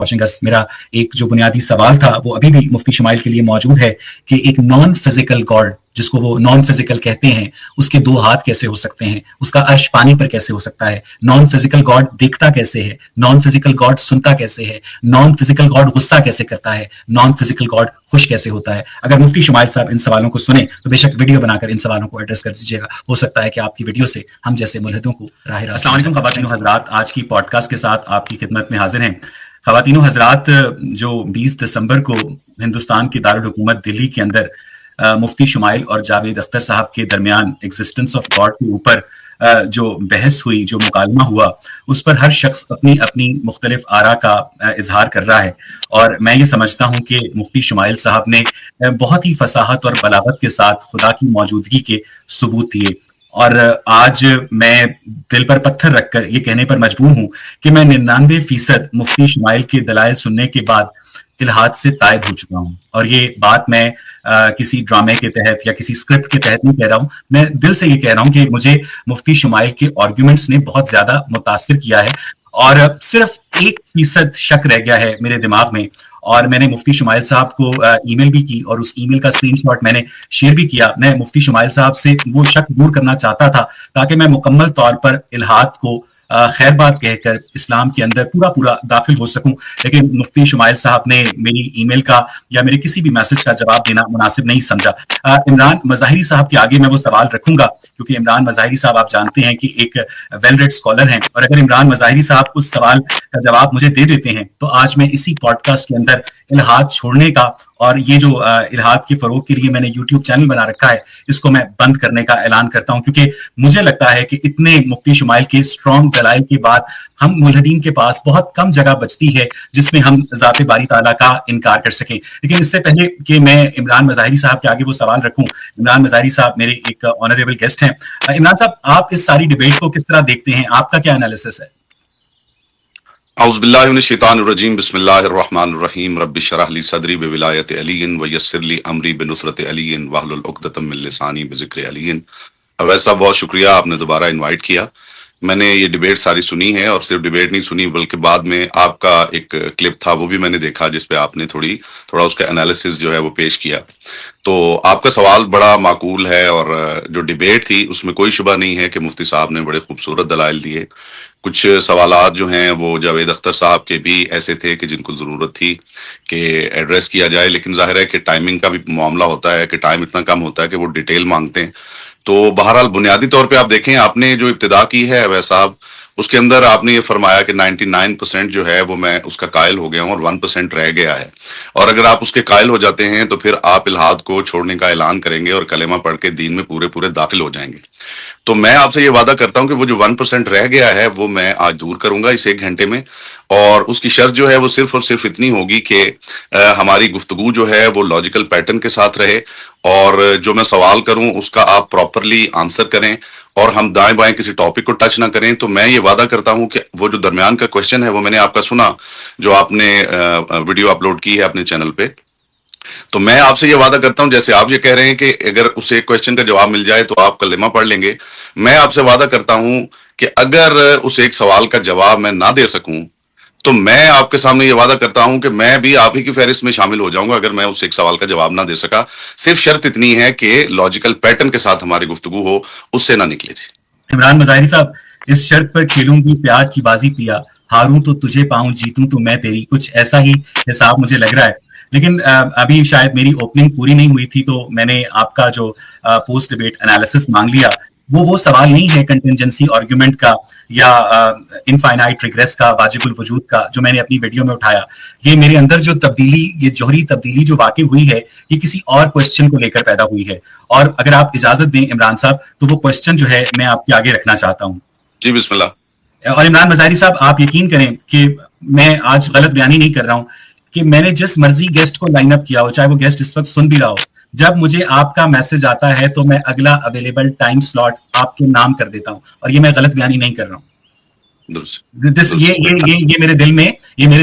watching us. میرا ایک جو بنیادی سوال تھا وہ ابھی بھی مفتی شمائل کے لیے موجود ہے کہ ایک نان فزیکل گاڈ جس کو وہ نان فزیکل کہتے ہیں اس کے دو ہاتھ کیسے ہو سکتے ہیں, اس کا عرش پانی پر کیسے ہو سکتا ہے, نان فزیکل گاڈ دیکھتا کیسے ہے, نان فزیکل گاڈ سنتا کیسے ہے, نان فزیکل گاڈ غصہ کیسے کرتا ہے, نان فزیکل گاڈ خوش کیسے ہوتا ہے. اگر مفتی شمائل صاحب ان سوالوں کو سنیں تو بے شک ویڈیو بنا کر ان سوالوں کو ایڈریس کر دیجیے گا, ہو سکتا ہے کہ آپ کی ویڈیو سے ہم جیسے ملحدوں کو راہ راست. السلام علیکم خواتین و حضرات, آج کی پوڈ کاسٹ کے ساتھ آپ کی خدمت میں حاضر ہیں. خواتین و حضرات, جو 20 دسمبر کو ہندوستان کی دارالحکومت دلی کے اندر مفتی شمائل اور جاوید اختر صاحب کے درمیان ایگزسٹنس آف گاڈ کے اوپر جو بحث ہوئی, جو مکالمہ ہوا, اس پر ہر شخص اپنی اپنی مختلف آراء کا اظہار کر رہا ہے. اور میں یہ سمجھتا ہوں کہ مفتی شمائل صاحب نے بہت ہی فصاحت اور بلاغت کے ساتھ خدا کی موجودگی کے ثبوت دیے. اور آج میں دل پر پتھر رکھ کر یہ کہنے پر مجبور ہوں کہ میں 99% مفتی شمائل کے دلائل سننے کے بعد الہاد سے تائب ہو چکا ہوں. اور یہ بات میں کسی ڈرامے کے تحت یا کسی اسکرپٹ کے تحت نہیں کہہ رہا ہوں, میں دل سے یہ کہہ رہا ہوں کہ مجھے مفتی شمائل کے آرگیومنٹس نے بہت زیادہ متاثر کیا ہے. اور صرف 1% شک رہ گیا ہے میرے دماغ میں, اور میں نے مفتی شمائل صاحب کو ای میل بھی کی اور اس ای میل کا اسکرین شاٹ میں نے شیئر بھی کیا. میں مفتی شمائل صاحب سے وہ شک دور کرنا چاہتا تھا تاکہ میں مکمل طور پر الہاد کو خیر بات کہہ کر اسلام کے اندر پورا داخل ہو سکوں. لیکن مفتی شمائل صاحب نے میری ای میل کا یا میرے کسی بھی میسج کا جواب دینا مناسب نہیں سمجھا. عمران مظاہری صاحب کے آگے میں وہ سوال رکھوں گا, کیونکہ عمران مظاہری صاحب آپ جانتے ہیں کہ ایک ویل ریڈ اسکالر ہیں, اور اگر عمران مظاہری صاحب اس سوال کا جواب مجھے دے دیتے ہیں تو آج میں اسی پوڈ کاسٹ کے اندر الہاد چھوڑنے کا اور یہ جو الہاد کے فروغ کے لیے میں نے یوٹیوب چینل بنا رکھا ہے اس کو میں بند کرنے کا اعلان کرتا ہوں, کیونکہ مجھے لگتا ہے کہ اتنے مفتی شمائل کے اسٹرانگ دلائل کے بعد ہم ملحدین کے پاس بہت کم جگہ بچتی ہے جس میں ہم ذات باری تعالیٰ کا انکار کر سکیں. لیکن اس سے پہلے کہ میں عمران مظاہری صاحب کے آگے وہ سوال رکھوں, عمران مظاہری صاحب میرے ایک آنریبل گیسٹ ہیں. عمران صاحب, آپ اس ساری ڈیبیٹ کو کس طرح دیکھتے ہیں, آپ کا کیا انالیسس ہے؟ اعوذ باللہ من الشیطان الرجیم, بسم اللہ الرحمن الرحیم, رب اشرح لی صدری بولایت علی ویسر لی امری بنصرت علی واحلل عقدۃ من لسانی بذکر علی. اویس صاحب, بہت شکریہ, آپ نے دوبارہ انوائٹ کیا. میں نے یہ ڈیبیٹ ساری سنی ہے, اور صرف ڈیبیٹ نہیں سنی بلکہ بعد میں آپ کا ایک کلپ تھا وہ بھی میں نے دیکھا جس پہ آپ نے تھوڑا اس کا انالیسس جو ہے وہ پیش کیا. تو آپ کا سوال بڑا معقول ہے, اور جو ڈیبیٹ تھی اس میں کوئی شبہ نہیں ہے کہ مفتی صاحب نے بڑے خوبصورت دلائل دیے. کچھ سوالات جو ہیں وہ جاوید اختر صاحب کے بھی ایسے تھے کہ جن کو ضرورت تھی کہ ایڈریس کیا جائے, لیکن ظاہر ہے کہ ٹائمنگ کا بھی معاملہ ہوتا ہے کہ ٹائم اتنا کم ہوتا ہے کہ وہ ڈیٹیل مانگتے ہیں. تو بہرحال بنیادی طور پہ آپ دیکھیں, آپ نے جو ابتدا کی ہے اویس صاحب, اس کے اندر آپ نے یہ فرمایا کہ 99% جو ہے وہ میں اس کا قائل ہو گیا ہوں اور 1% رہ گیا ہے. اور اگر آپ اس کے قائل ہو جاتے ہیں تو پھر آپ الہاد کو چھوڑنے کا اعلان کریں گے اور کلمہ پڑھ کے دین میں پورے داخل ہو جائیں گے. تو میں آپ سے یہ وعدہ کرتا ہوں کہ وہ جو 1% رہ گیا ہے وہ میں آج دور کروں گا اس 1 گھنٹے میں. اور اس کی شرط جو ہے وہ صرف اور صرف اتنی ہوگی کہ ہماری گفتگو جو ہے وہ لاجیکل پیٹرن کے ساتھ رہے, اور جو میں سوال کروں اس کا آپ پراپرلی آنسر کریں, اور ہم دائیں بائیں کسی ٹاپک کو ٹچ نہ کریں. تو میں یہ وعدہ کرتا ہوں کہ وہ جو درمیان کا کوشچن ہے وہ میں نے آپ کا سنا, جو آپ نے ویڈیو اپلوڈ کی ہے اپنے چینل پہ. تو میں آپ سے یہ وعدہ کرتا ہوں, جیسے آپ یہ کہہ رہے ہیں کہ اگر اسے ایک کوشچن کا جواب مل جائے تو آپ کلمہ پڑھ لیں گے, میں آپ سے وعدہ کرتا ہوں کہ اگر اس ایک سوال کا جواب میں نہ دے سکوں تو میں آپ کے سامنے یہ وعدہ کرتا ہوں کہ میں بھی آپ ہی کی فہرست میں شامل ہو جاؤں گا اگر میں اس ایک سوال کا جواب نہ دے سکا. صرف شرط اتنی ہے کہ لاجیکل پیٹرن کے ساتھ ہماری گفتگو ہو, اس سے نہ نکلے. جی عمران مظاہری صاحب, اس شرط پر کھیلوں گی پیار کی بازی پیا, ہاروں تو تجھے پاؤں, جیتوں تو میں تیری, کچھ ایسا ہی حساب مجھے لگ رہا ہے. لیکن ابھی شاید میری اوپننگ پوری نہیں ہوئی تھی تو میں نے آپ کا جو پوسٹ ڈیبیٹ انالیسس مانگ لیا. وہ سوال نہیں ہے کنٹینجنسی آرگیومنٹ کا یا انفائنائٹ ریگریس کا, واجب الوجود کا, جو میں نے اپنی ویڈیو میں اٹھایا. یہ میرے اندر جو تبدیلی, یہ جوہری تبدیلی جو واقع ہوئی ہے, یہ کسی اور کوشچن کو لے کر پیدا ہوئی ہے. اور اگر آپ اجازت دیں عمران صاحب تو وہ کوشچن جو ہے میں آپ کے آگے رکھنا چاہتا ہوں. جی بسم اللہ. اور عمران مظاہری صاحب, آپ یقین کریں کہ میں آج غلط بیانی نہیں کر رہا ہوں کہ میں نے جس مرضی گیسٹ کو لائن اپ کیا ہو, چاہے وہ گیسٹ اس وقت سن بھی رہا ہو, جب مجھے آپ کا میسج آتا ہے تو میں اگلا اویلیبل ٹائم سلاٹ آپ کے نام کر دیتا ہوں, اور یہ میں غلط بیانی نہیں کر رہا ہوں. یہ میرے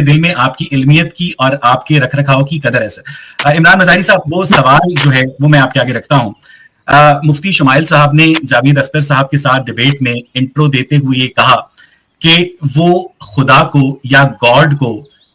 دل میں آپ کی علمیت کی اور آپ کے رکھ رکھاؤ کی قدر ہے. سر عمران مظاہری صاحب, وہ سوال جو ہے وہ میں آپ کے آگے رکھتا ہوں. مفتی شمائل صاحب نے جاوید اختر صاحب کے ساتھ ڈیبیٹ میں انٹرو دیتے ہوئے یہ کہا کہ وہ خدا کو یا گاڈ کو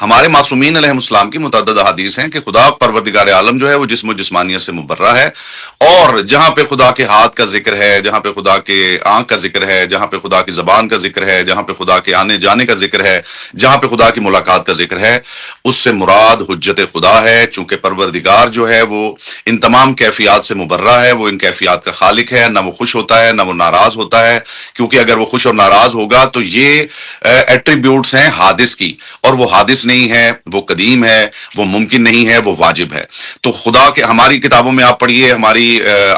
ہمارے معصومین علیہ السلام کی متعدد احادیث ہیں کہ خدا پروردگار عالم جو ہے وہ جسم و جسمانیت سے مبرہ ہے، اور جہاں پہ خدا کے ہاتھ کا ذکر ہے، جہاں پہ خدا کے آنکھ کا ذکر ہے، جہاں پہ خدا کی زبان کا ذکر ہے، جہاں پہ خدا کے آنے جانے کا ذکر ہے، جہاں پہ خدا کی ملاقات کا ذکر ہے، اس سے مراد حجت خدا ہے، چونکہ پروردگار جو ہے وہ ان تمام کیفیات سے مبرہ ہے، وہ ان کیفیات کا خالق ہے، نہ وہ خوش ہوتا ہے نہ وہ ناراض ہوتا ہے، کیونکہ اگر وہ خوش اور ناراض ہوگا تو یہ ایٹریبیوٹس ہیں حادث کی، اور وہ حادث نہیں ہے، وہ قدیم ہے، وہ ممکن نہیں ہے، وہ واجب ہے۔ تو خدا کے ہماری کتابوں میں آپ پڑھیے، ہماری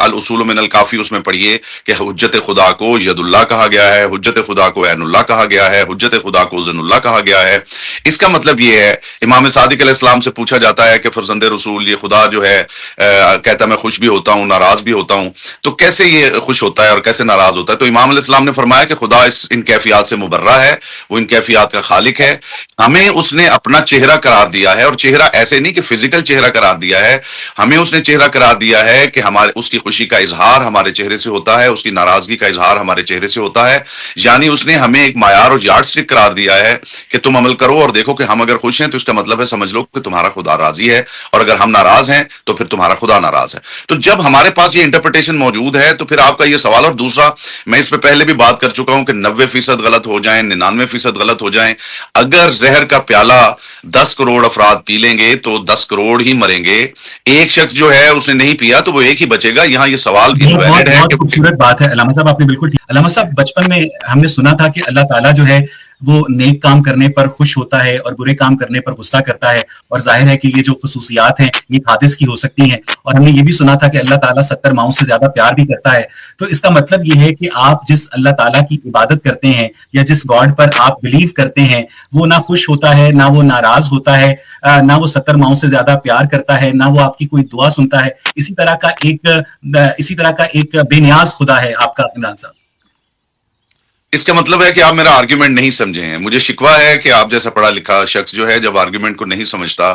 الاصول من الکافی، اس میں پڑھیے کہ حجت خدا کو ید اللہ کہا گیا ہے، حجت خدا کو عین اللہ کہا گیا ہے، حجت خدا کو ذن اللہ کہا گیا ہے۔ اس کا مطلب یہ ہے، امام صادق علیہ السلام سے پوچھا جاتا ہے کہ فرزند رسول، یہ خدا جو ہے کہتا ہے میں خوش بھی ہوتا ہوں ناراض بھی ہوتا ہوں، تو کیسے یہ خوش ہوتا ہے اور کیسے ناراض ہوتا ہے؟ تو امام علیہ السلام نے فرمایا کہ خدا ان کیفیات سے مبرہ ہے، وہ ان کیفیات کا خالق ہے، ہمیں اس نے اپنا چہرہ قرار دیا ہے، اور چہرہ ایسے نہیں کہ فزیکل چہرہ قرار دیا ہے، ہمیں اس نے چہرہ قرار دیا ہے کہ ہمارے اس کی خوشی کا اظہار ہمارے چہرے سے ہوتا ہے، اس کی ناراضگی کا اظہار ہمارے چہرے سے ہوتا ہے، یعنی اس نے ہمیں ایک معیار اور یارڈ اسٹک قرار دیا ہے کہ تم عمل کرو اور دیکھو کہ ہم اگر خوش ہیں تو اس کا مطلب ہے سمجھ لو کہ تمہارا خدا راضی ہے، اور اگر ہم ناراض ہیں تو پھر تمہارا خدا ناراض ہے۔ تو جب ہمارے پاس یہ انٹرپریٹیشن موجود ہے تو پھر آپ کا یہ سوال، اور دوسرا میں اس پہ پہلے بھی بات کر چکا ہوں کہ 90% غلط ہو جائیں، 99% غلط ہو جائیں، اگر زہر کا پیالہ 10 کروڑ افراد پی لیں گے تو 10 کروڑ ہی مریں گے، ایک شخص جو ہے اس نے نہیں پیا تو وہ ایک ہی بچے گا۔ یہاں یہ سوال بہت خوبصورت بات ہے علامہ صاحب، آپ نے بالکل ٹھیک۔ علامہ صاحب، بچپن میں ہم نے سنا تھا کہ اللہ تعالیٰ جو ہے وہ نیک کام کرنے پر خوش ہوتا ہے اور برے کام کرنے پر غصہ کرتا ہے، اور ظاہر ہے کہ یہ جو خصوصیات ہیں یہ حادث کی ہو سکتی ہیں، اور ہم نے یہ بھی سنا تھا کہ اللہ تعالیٰ 70 ماؤں سے زیادہ پیار بھی کرتا ہے۔ تو اس کا مطلب یہ ہے کہ آپ جس اللہ تعالیٰ کی عبادت کرتے ہیں یا جس گاڈ پر آپ بلیو کرتے ہیں، وہ نہ خوش ہوتا ہے، نہ وہ ناراض ہوتا ہے، نہ وہ 70 ماؤں سے زیادہ پیار کرتا ہے، نہ وہ آپ کی کوئی دعا سنتا ہے۔ اسی طرح کا ایک بے نیاز خدا ہے آپ کا عمران صاحب۔ اس کا مطلب ہے کہ آپ میرا آرگیومنٹ نہیں سمجھے ہیں۔ مجھے شکوہ ہے کہ آپ جیسا پڑھا لکھا شخص جو ہے جب آرگیومنٹ کو نہیں سمجھتا،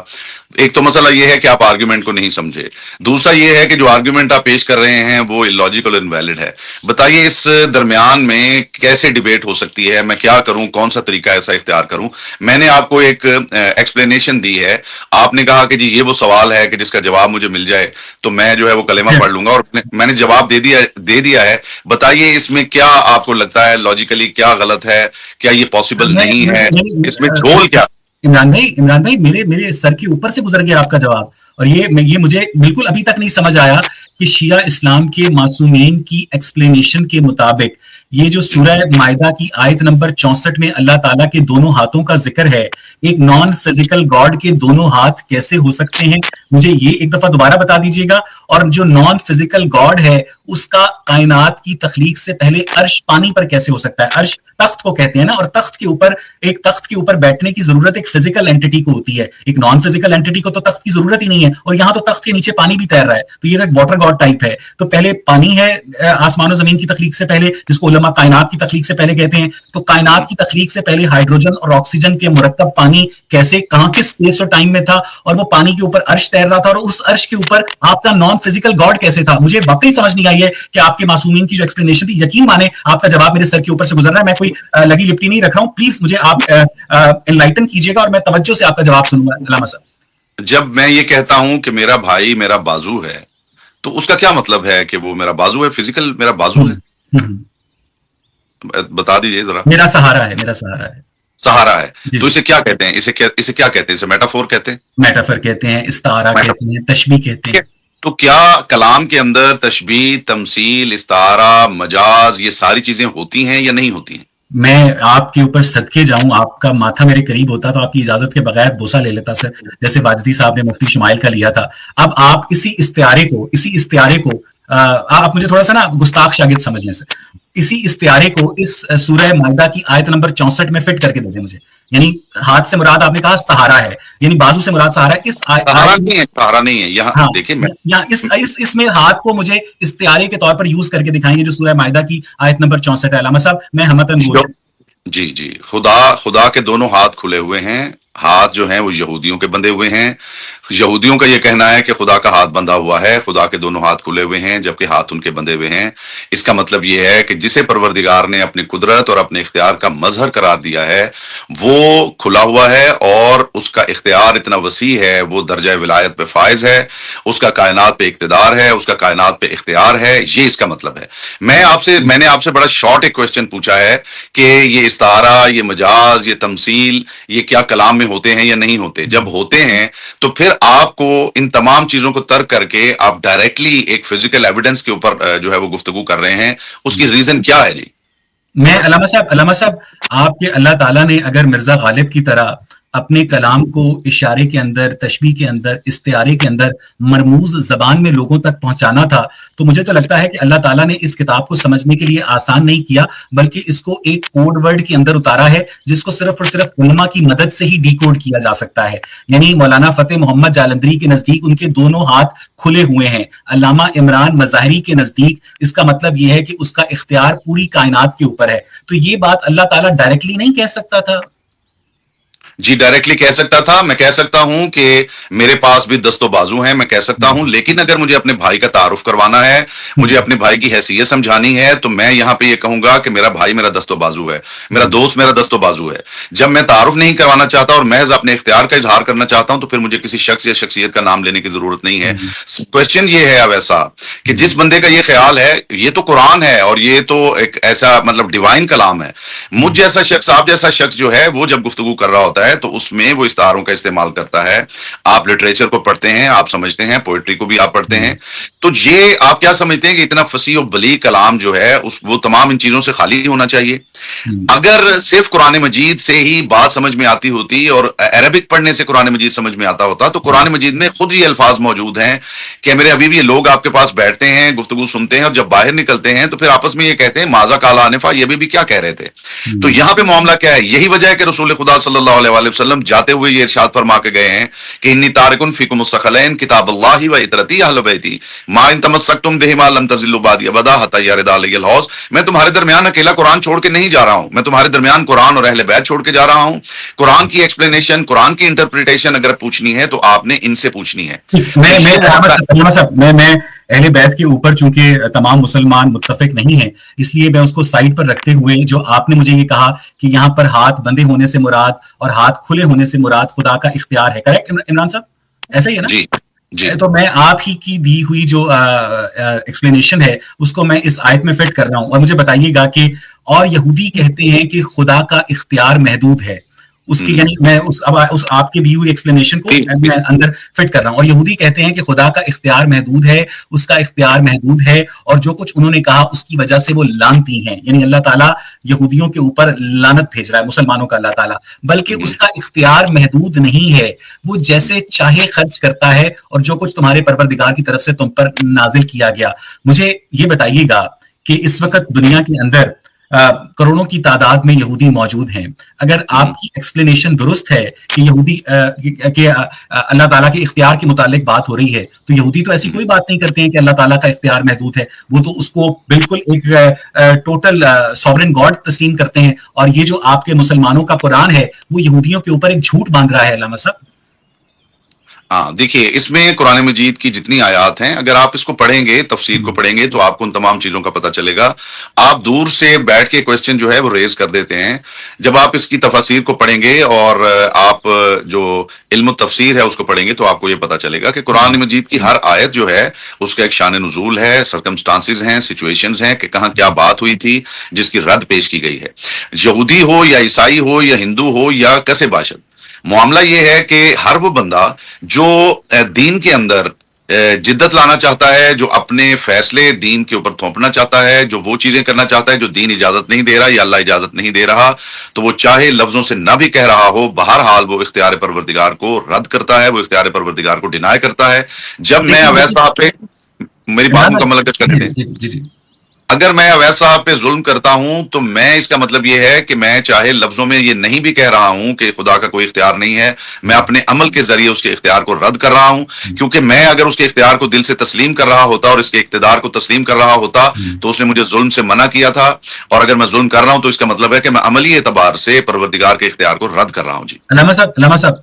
ایک تو مسئلہ یہ ہے کہ آپ آرگیومنٹ کو نہیں سمجھے، دوسرا یہ ہے کہ جو آرگیومنٹ آپ پیش کر رہے ہیں وہ illogical اور invalid ہے۔ بتائیے اس درمیان میں کیسے ڈیبیٹ ہو سکتی ہے؟ میں کیا کروں؟ کون سا طریقہ ایسا اختیار کروں؟ میں نے آپ کو ایک ایکسپلینیشن دی ہے، آپ نے کہا کہ جی یہ وہ سوال ہے کہ جس کا جواب مجھے مل جائے تو میں جو ہے وہ کلمہ پڑھ لوں گا، اور میں نے جواب دے دیا ہے۔ بتائیے اس میں کیا آپ کو لگتا ہے لاجیکلی کیا غلط ہے؟ کیا یہ پاسبل نہیں ہے؟ اس میں جھول کیا؟ عمران بھائی میرے سر کے اوپر سے گزر گیا آپ کا جواب، اور یہ مجھے بالکل ابھی تک نہیں سمجھ آیا کہ شیعہ اسلام کے معصومین کی ایکسپلینیشن کے مطابق یہ جو سورہ مائدہ کی آیت نمبر 64 میں اللہ تعالیٰ کے دونوں ہاتھوں کا ذکر ہے، ایک نان فزیکل گاڈ کے دونوں ہاتھ کیسے ہو سکتے ہیں؟ مجھے یہ ایک دفعہ دوبارہ بتا دیجیے گا۔ اور جو نان فزیکل گاڈ ہے اس کا کائنات کی تخلیق سے پہلے عرش پانی پر کیسے ہو سکتا ہے؟ عرش تخت کو کہتے ہیں نا، اور تخت کے اوپر بیٹھنے کی ضرورت ایک فزیکل اینٹی کو ہوتی ہے، ایک نان فزیکل اینٹی کو تو تخت کی ضرورت ہی نہیں ہے، اور یہاں تو تخت کے نیچے پانی بھی تیر رہا ہے، تو یہ ایک واٹر گاڈ ٹائپ ہے۔ تو پہلے پانی ہے آسمان و زمین کی تخلیق سے پہلے، جس کو علماء کائنات کی تخلیق سے پہلے کہتے ہیں۔ تو کائنات کی تخلیق سے پہلے ہائیڈروجن اور آکسیجن کے مرکب پانی کیسے، کہاں، کس اسپیس اور ٹائم میں تھا، اور وہ پانی کے اوپر عرش تیر رہا تھا، اور اس عرش کے اوپر آپ کا نان فزیکل گاڈ کیسے تھا؟ مجھے واقعی سمجھ نہیں آئی ہے کہ آپ کے معصومین کی جو ایکسپلینیشن تھی، یقین مانے آپ کا جواب میرے سر کے اوپر سے گزر رہا ہے، میں کوئی لگی لپٹی نہیں رکھ رہا ہوں، پلیز مجھے آپ انلائٹن کیجیے گا اور میں توجہ سے آپ کا جواب سنوں گا علامہ صاحب۔ جب میں یہ کہتا ہوں کہ میرا بھائی میرا بازو ہے تو اس کا کیا مطلب ہے کہ وہ میرا بازو ہے، فزیکل میرا بازو ہے؟ بتا دیجیے ذرا۔ میرا سہارا ہے سہارا ہے، تو اسے کیا کہتے ہیں؟ اسے کیا کہتے ہیں؟ اسے میٹافور کہتے ہیں، میٹافور کہتے ہیں، استعارہ کہتے ہیں، تشبیہ کہتے ہیں۔ تو کیا کلام کے اندر تشبیہ، تمثیل، استعارہ، مجاز، یہ ساری چیزیں ہوتی ہیں یا نہیں ہوتی ہیں؟ میں آپ کے اوپر صدقے جاؤں، آپ کا ماتھا میرے قریب ہوتا تو آپ کی اجازت کے بغیر بوسہ لے لیتا سر، جیسے واجدی صاحب نے مفتی شمائل کا لیا تھا۔ اب آپ اسی استعارے کو آپ مجھے تھوڑا سا نا گستاخ شاگرد سمجھ لیں سر، اسی استعارے کو اس سورہ مائدہ کی آیت نمبر 64 میں فٹ کر کے دے دیں مجھے۔ یعنی ہاتھ سے مراد آپ نے کہا سہارا ہے، یعنی بازو سے مراد سہارا ہے، سہارا نہیں ہے یہاں دیکھیں، اس میں ہاتھ کو مجھے استعارے کے طور پر یوز کر کے دکھائیں گے جو سورہ مائدہ کی آیت نمبر 64 ہے۔ علامہ صاحب میں ہمتن جی خدا کے دونوں ہاتھ کھلے ہوئے ہیں، ہاتھ جو ہیں وہ یہودیوں کے بندھے ہوئے ہیں. یہودیوں کا یہ کہنا ہے کہ خدا کا ہاتھ بندھا ہوا ہے، خدا کے دونوں ہاتھ کھلے ہوئے ہیں جبکہ ہاتھ ان کے بندھے ہوئے ہیں. اس کا مطلب یہ ہے کہ جسے پروردگار نے اپنی قدرت اور اپنے اختیار کا مظہر قرار دیا ہے وہ کھلا ہوا ہے، اور اس کا اختیار اتنا وسیع ہے، وہ درجہ ولایت پہ فائز ہے، اس کا کائنات پہ اقتدار ہے، اس کا کائنات پہ اختیار ہے. یہ اس کا مطلب ہے. میں نے آپ سے بڑا شارٹ ایک کوشچن پوچھا ہے کہ یہ استعارہ، یہ مجاز، یہ تمثیل، یہ کیا کلام میں ہوتے ہیں یا نہیں ہوتے؟ جب ہوتے ہیں تو پھر آپ کو ان تمام چیزوں کو ترک کر کے آپ ڈائریکٹلی ایک فزیکل ایویڈنس کے اوپر جو ہے وہ گفتگو کر رہے ہیں. اس کی ریزن کیا ہے جی؟ میں علامہ صاحب آپ کے اللہ تعالیٰ نے اگر مرزا غالب کی طرح اپنے کلام کو اشارے کے اندر، تشبیہ کے اندر، استعارے کے اندر مرموز زبان میں لوگوں تک پہنچانا تھا تو مجھے تو لگتا ہے کہ اللہ تعالیٰ نے اس کتاب کو سمجھنے کے لیے آسان نہیں کیا، بلکہ اس کو ایک کوڈ ورڈ کے اندر اتارا ہے جس کو صرف اور صرف علماء کی مدد سے ہی ڈی کوڈ کیا جا سکتا ہے. یعنی مولانا فتح محمد جالندری کے نزدیک ان کے دونوں ہاتھ کھلے ہوئے ہیں. علامہ عمران مظاہری کے نزدیک اس کا مطلب یہ ہے کہ اس کا اختیار پوری کائنات کے اوپر ہے. تو یہ بات اللہ تعالیٰ ڈائریکٹلی نہیں کہہ سکتا تھا؟ جی ڈائریکٹلی کہہ سکتا تھا. میں کہہ سکتا ہوں کہ میرے پاس بھی دست و بازو ہیں، میں کہہ سکتا ہوں، لیکن اگر مجھے اپنے بھائی کا تعارف کروانا ہے، مجھے اپنے بھائی کی حیثیت سمجھانی ہے، تو میں یہاں پہ یہ کہوں گا کہ میرا بھائی میرا دست و بازو ہے، میرا دوست میرا دست و بازو ہے. جب میں تعارف نہیں کروانا چاہتا اور محض اپنے اختیار کا اظہار کرنا چاہتا ہوں تو پھر مجھے کسی شخص یا شخصیت کا نام لینے کی ضرورت نہیں ہے. کوشچن یہ ہے اب ایسا کہ جس بندے کا یہ خیال ہے، یہ تو قرآن ہے اور یہ تو ایک ایسا مطلب ڈیوائن کلام ہے. مجھ جیسا شخص، آپ جیسا شخص جو ہے وہ جب گفتگو کر رہا ہوتا ہے تو اس میں وہ استعاروں کا استعمال کرتا ہے. آپ لٹریچر کو پڑھتے ہیں، آپ سمجھتے ہیں، پوئٹری کو بھی آپ پڑھتے ہیں، تو یہ آپ کیا سمجھتے ہیں کہ اتنا فصیح و بلیغ کلام جو ہے وہ تمام ان چیزوں سے خالی ہونا چاہیے؟ اگر صرف قرآن مجید سے ہی بات سمجھ میں آتی ہوتی اور عربک پڑھنے سے قرآن مجید سمجھ میں آتا ہوتا تو قرآن مجید میں خود یہ الفاظ موجود ہیں کہ میرے ابھی بھی یہ لوگ آپ کے پاس بیٹھتے ہیں، گفتگو سنتے ہیں، اور جب باہر نکلتے ہیں تو پھر آپس میں یہ کہتے ہیں ماذا قال آنفا، یہ بھی کیا کہہ رہے تھے. تو یہاں پہ معاملہ کیا ہے؟ یہی وجہ ہے کہ رسول خدا صلی اللہ علیہ وآلہ وسلم جاتے ہوئے یہ ارشاد فرما کے گئے ہیں کہ انی تارکن فیکم الثقلین کتاب اللہ و اطرتی اہل بیتی ما ان تمسکتم بہما لن تضلوا بعدی ابدا حتی یرد علی الحوض. میں تمہارے درمیان اکیلا قرآن چھوڑ کے نہیں جا رہا ہوں، میں تمہارے درمیان قرآن اور اہل بیت چھوڑ کے جا رہا ہوں. قرآن کی ایکسپلینیشن، قرآن کی انٹرپریٹیشن اگر پوچھنی ہے تو آپ نے ان سے پوچھنی ہے. میں اہل بیت کے اوپر چونکہ تمام مسلمان متفق نہیں ہیں، اس لیے میں اس کو سائڈ پر رکھتے ہوئے جو آپ نے مجھے یہ کہا کہ یہاں پر ہاتھ بندے ہونے سے مراد اور ہاتھ کھلے ہونے سے مراد خدا کا اختیار ہے. کریکٹ عمران صاحب؟ ایسا ہی ہے نا؟ جی جی. تو میں آپ ہی کی دی ہوئی جو ایکسپلینیشن ہے اس کو میں اس آیت میں فٹ کر رہا ہوں. اور مجھے بتائیے گا کہ اور یہودی کہتے ہیں کہ خدا کا اختیار محدود ہے. اس کی یعنی میں اس آپ کی دی ہوئی ایکسپلینیشن کو میں اندر فٹ کر رہا ہوں. اور یہودی کہتے ہیں کہ خدا کا اختیار محدود ہے، اس کا اختیار محدود ہے، اور جو کچھ انہوں نے کہا اس کی وجہ سے وہ لعنتی ہیں. یعنی اللہ تعالیٰ یہودیوں کے اوپر لعنت بھیج رہا ہے، مسلمانوں کا اللہ تعالیٰ، بلکہ اس کا اختیار محدود نہیں ہے، وہ جیسے چاہے خرچ کرتا ہے، اور جو کچھ تمہارے پروردگار کی طرف سے تم پر نازل کیا گیا. مجھے یہ بتائیے گا کہ اس وقت دنیا کے اندر کروڑوں کی تعداد میں یہودی موجود ہیں. اگر آپ کی ایکسپلینیشن درست ہے کہ یہودی کہ اللہ تعالیٰ کے اختیار کے متعلق بات ہو رہی ہے، تو یہودی تو ایسی کوئی بات نہیں کرتے ہیں کہ اللہ تعالیٰ کا اختیار محدود ہے. وہ تو اس کو بالکل ایک ٹوٹل سوورن گاڈ تسلیم کرتے ہیں. اور یہ جو آپ کے مسلمانوں کا قرآن ہے وہ یہودیوں کے اوپر ایک جھوٹ باندھ رہا ہے. علامہ صاحب ہاں دیکھیے، اس میں قرآن مجید کی جتنی آیات ہیں اگر آپ اس کو پڑھیں گے، تفسیر کو پڑھیں گے، تو آپ کو ان تمام چیزوں کا پتہ چلے گا. آپ دور سے بیٹھ کے کوشچن جو ہے وہ ریز کر دیتے ہیں. جب آپ اس کی تفاسیر کو پڑھیں گے اور آپ جو علم التفسیر ہے اس کو پڑھیں گے تو آپ کو یہ پتہ چلے گا کہ قرآن مجید کی ہر آیت جو ہے اس کا ایک شان نزول ہے، سرکمسٹانسز ہیں، سچویشنز ہیں کہ کہاں کیا بات ہوئی تھی جس کی رد پیش کی گئی ہے. یہودی ہو یا عیسائی ہو یا ہندو ہو یا کسے باشد، معاملہ یہ ہے کہ ہر وہ بندہ جو دین کے اندر جدت لانا چاہتا ہے، جو اپنے فیصلے دین کے اوپر تھوپنا چاہتا ہے، جو وہ چیزیں کرنا چاہتا ہے جو دین اجازت نہیں دے رہا یا اللہ اجازت نہیں دے رہا، تو وہ چاہے لفظوں سے نہ بھی کہہ رہا ہو، بہرحال وہ اختیار پروردگار کو رد کرتا ہے، وہ اختیار پروردگار کو ڈینائی کرتا ہے. جب میں اویس صاحب پہ میری بات مکمل کرنے دیں. اگر میں اویس صاحب پہ ظلم کرتا ہوں تو میں اس کا مطلب یہ ہے کہ میں چاہے لفظوں میں یہ نہیں بھی کہہ رہا ہوں کہ خدا کا کوئی اختیار نہیں ہے، میں اپنے عمل کے ذریعے اس کے اختیار کو رد کر رہا ہوں، کیونکہ میں اگر اس کے اختیار کو دل سے تسلیم کر رہا ہوتا اور اس کے اقتدار کو تسلیم کر رہا ہوتا تو اس نے مجھے ظلم سے منع کیا تھا، اور اگر میں ظلم کر رہا ہوں تو اس کا مطلب ہے کہ میں عملی اعتبار سے پروردگار کے اختیار کو رد کر رہا ہوں۔ جی علامہ صاحب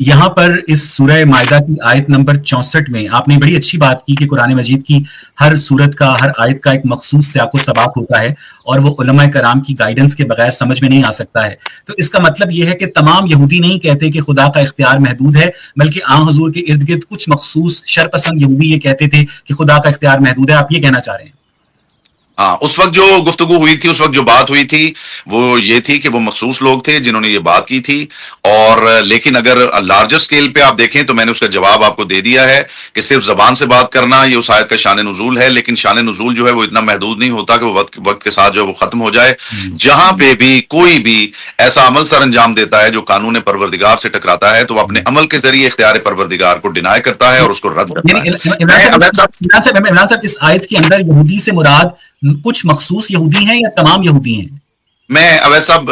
یہاں پر اس سورہ مائدہ کی آیت نمبر 64 میں آپ نے بڑی اچھی بات کی کہ قرآن مجید کی ہر سورت کا، ہر آیت کا ایک مخصوص سیاق و سباق ہوتا ہے اور وہ علماء کرام کی گائیڈنس کے بغیر سمجھ میں نہیں آ سکتا ہے۔ تو اس کا مطلب یہ ہے کہ تمام یہودی نہیں کہتے کہ خدا کا اختیار محدود ہے، بلکہ آن حضور کے ارد گرد کچھ مخصوص شرپسند یہودی یہ کہتے تھے کہ خدا کا اختیار محدود ہے۔ آپ یہ کہنا چاہ رہے ہیں؟ ہاں، اس وقت جو گفتگو ہوئی تھی، اس وقت جو بات ہوئی تھی وہ یہ تھی کہ وہ مخصوص لوگ تھے جنہوں نے یہ بات کی تھی، اور لیکن اگر لارجر اسکیل پہ آپ دیکھیں تو میں نے اس کا جواب آپ کو دے دیا ہے کہ صرف زبان سے بات کرنا یہ اس آیت کا شان نزول ہے، لیکن شان نزول جو ہے وہ اتنا محدود نہیں ہوتا کہ وہ وقت کے ساتھ جو ہے وہ ختم ہو جائے۔ جہاں پہ بھی کوئی بھی ایسا عمل سر انجام دیتا ہے جو قانون پروردگار سے ٹکراتا ہے تو وہ اپنے عمل کے ذریعے اختیار پروردگار کو ڈینائی کرتا ہے اور اس کو رد کرتا ہے۔ عمران صاحب اس آیت کے اندر یہودی سے مراد کچھ مخصوص یہودی ہیں یا تمام یہودی ہیں؟ میں اویس صاحب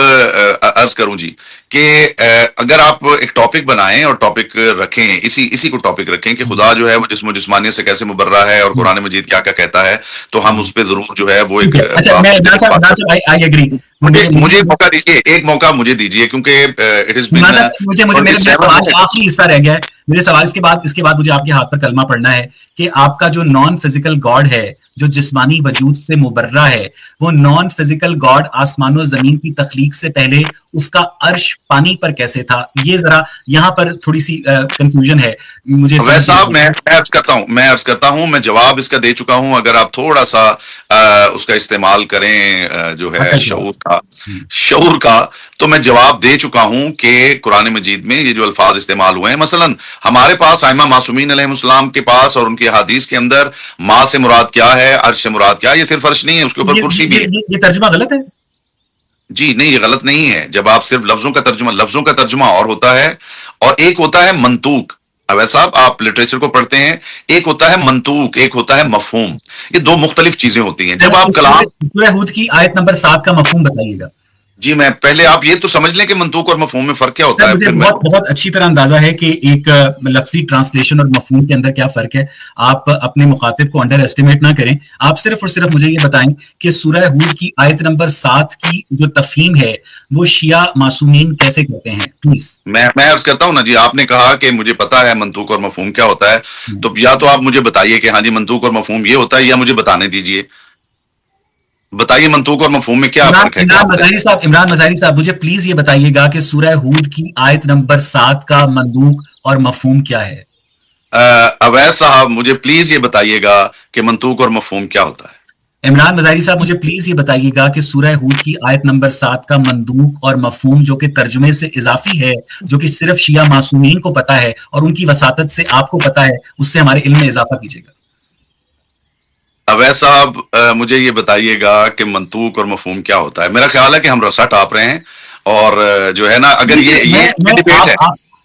عرض کروں جی کہ اگر آپ ایک ٹاپک بنائیں اور ٹاپک رکھیں، اسی کو ٹاپک رکھیں کہ خدا جو ہے وہ جسم و جسمانیت سے کیسے مبرہ ہے اور قرآن مجید کیا کیا کہتا ہے، تو ہم اس پہ ضرور جو ہے وہ ایک مجھے ایک موقع دیجیے، ایک موقع مجھے دیجیے، کیونکہ آخری حصہ رہ گیا ہے میرے سوال۔ اس کے بعد مجھے آپ کے ہاتھ پر کلمہ پڑھنا ہے کہ آپ کا جو نان فزیکل گاڈ ہے، جو جسمانی وجود سے مبرہ ہے، وہ نان فزیکل گاڈ آسمان و زمین کی تخلیق سے پہلے اس کا عرش پانی پر کیسے تھا؟ یہ ذرا یہاں پر تھوڑی سی کنفیوژن ہے مجھے۔ صاحب میں عرض کرتا ہوں، میں جواب اس کا دے چکا ہوں، اگر آپ تھوڑا سا اس کا استعمال کریں جو ہے شعور کا، تو میں جواب دے چکا ہوں کہ قرآن مجید میں یہ جو الفاظ استعمال ہوئے ہیں، مثلا ہمارے پاس ائمہ معصومین علیہ السلام کے پاس اور ان کی حدیث کے اندر ماں سے مراد کیا ہے، عرش سے مراد کیا ہے، یہ صرف عرش نہیں ہے، اس کے اوپر کرسی بھی ہے۔ یہ ترجمہ غلط ہے؟ جی نہیں، یہ غلط نہیں ہے۔ جب آپ صرف لفظوں کا ترجمہ اور ہوتا ہے، اور ایک ہوتا ہے منطوق۔ اویس صاحب آپ لٹریچر کو پڑھتے ہیں، ایک ہوتا ہے منطوق، ایک ہوتا ہے مفہوم، یہ دو مختلف چیزیں ہوتی ہیں۔ جب آپ کلام سورہ ہود کی آیت نمبر 7 کا مفہوم بتائیے گا۔ جی میں پہلے آپ یہ تو سمجھ لیں کہ منطوق اور مفہوم میں فرق کیا ہوتا ہے۔ مجھے بہت اچھی طرح اندازہ ہے کہ ایک لفظی ٹرانسلیشن اور مفہوم کے اندر کیا فرق ہے۔ آپ اپنے مخاطب کو انڈر ایسٹیمیٹ نہ کریں، آپ صرف اور صرف مجھے یہ بتائیں کہ سورہ ہود کی آیت نمبر 7 کی جو تفہیم ہے وہ شیعہ معصومین کیسے کہتے ہیں، پلیز۔ میں عرض کرتا ہوں نا جی، آپ نے کہا کہ مجھے پتا ہے منطوق اور مفہوم کیا ہوتا ہے، تو یا تو آپ مجھے بتائیے کہ ہاں جی منطوق اور مفہوم یہ ہوتا ہے، یا مجھے بتانے دیجئے، بتائیے منطوق اور مفہوم میں کیا فرق ہے۔ عمران مظاہری صاحب مجھے پلیز یہ بتائیے گا کہ سورہ ہود کی آیت نمبر 7 کا منطوق اور مفہوم کیا ہے؟ اویس صاحب مجھے پلیز یہ بتائیے گا کہ منطوق اور مفہوم کیا ہوتا ہے۔ عمران مظاہری صاحب مجھے پلیز یہ بتائیے گا کہ سورہ ہود کی آیت نمبر 7 کا منطوق اور مفہوم جو کہ ترجمے سے اضافی ہے، جو کہ صرف شیعہ معصومین کو پتا ہے اور ان کی وساطت سے آپ کو پتا ہے، اس سے ہمارے علم میں اضافہ کیجیے گا۔ اویس صاحب مجھے یہ بتائیے گا کہ منطوق اور مفہوم کیا ہوتا ہے۔ میرا خیال ہے کہ ہم رسا ٹاپ رہے ہیں، اور جو ہے نا اگر یہ ڈیبیٹ ہے،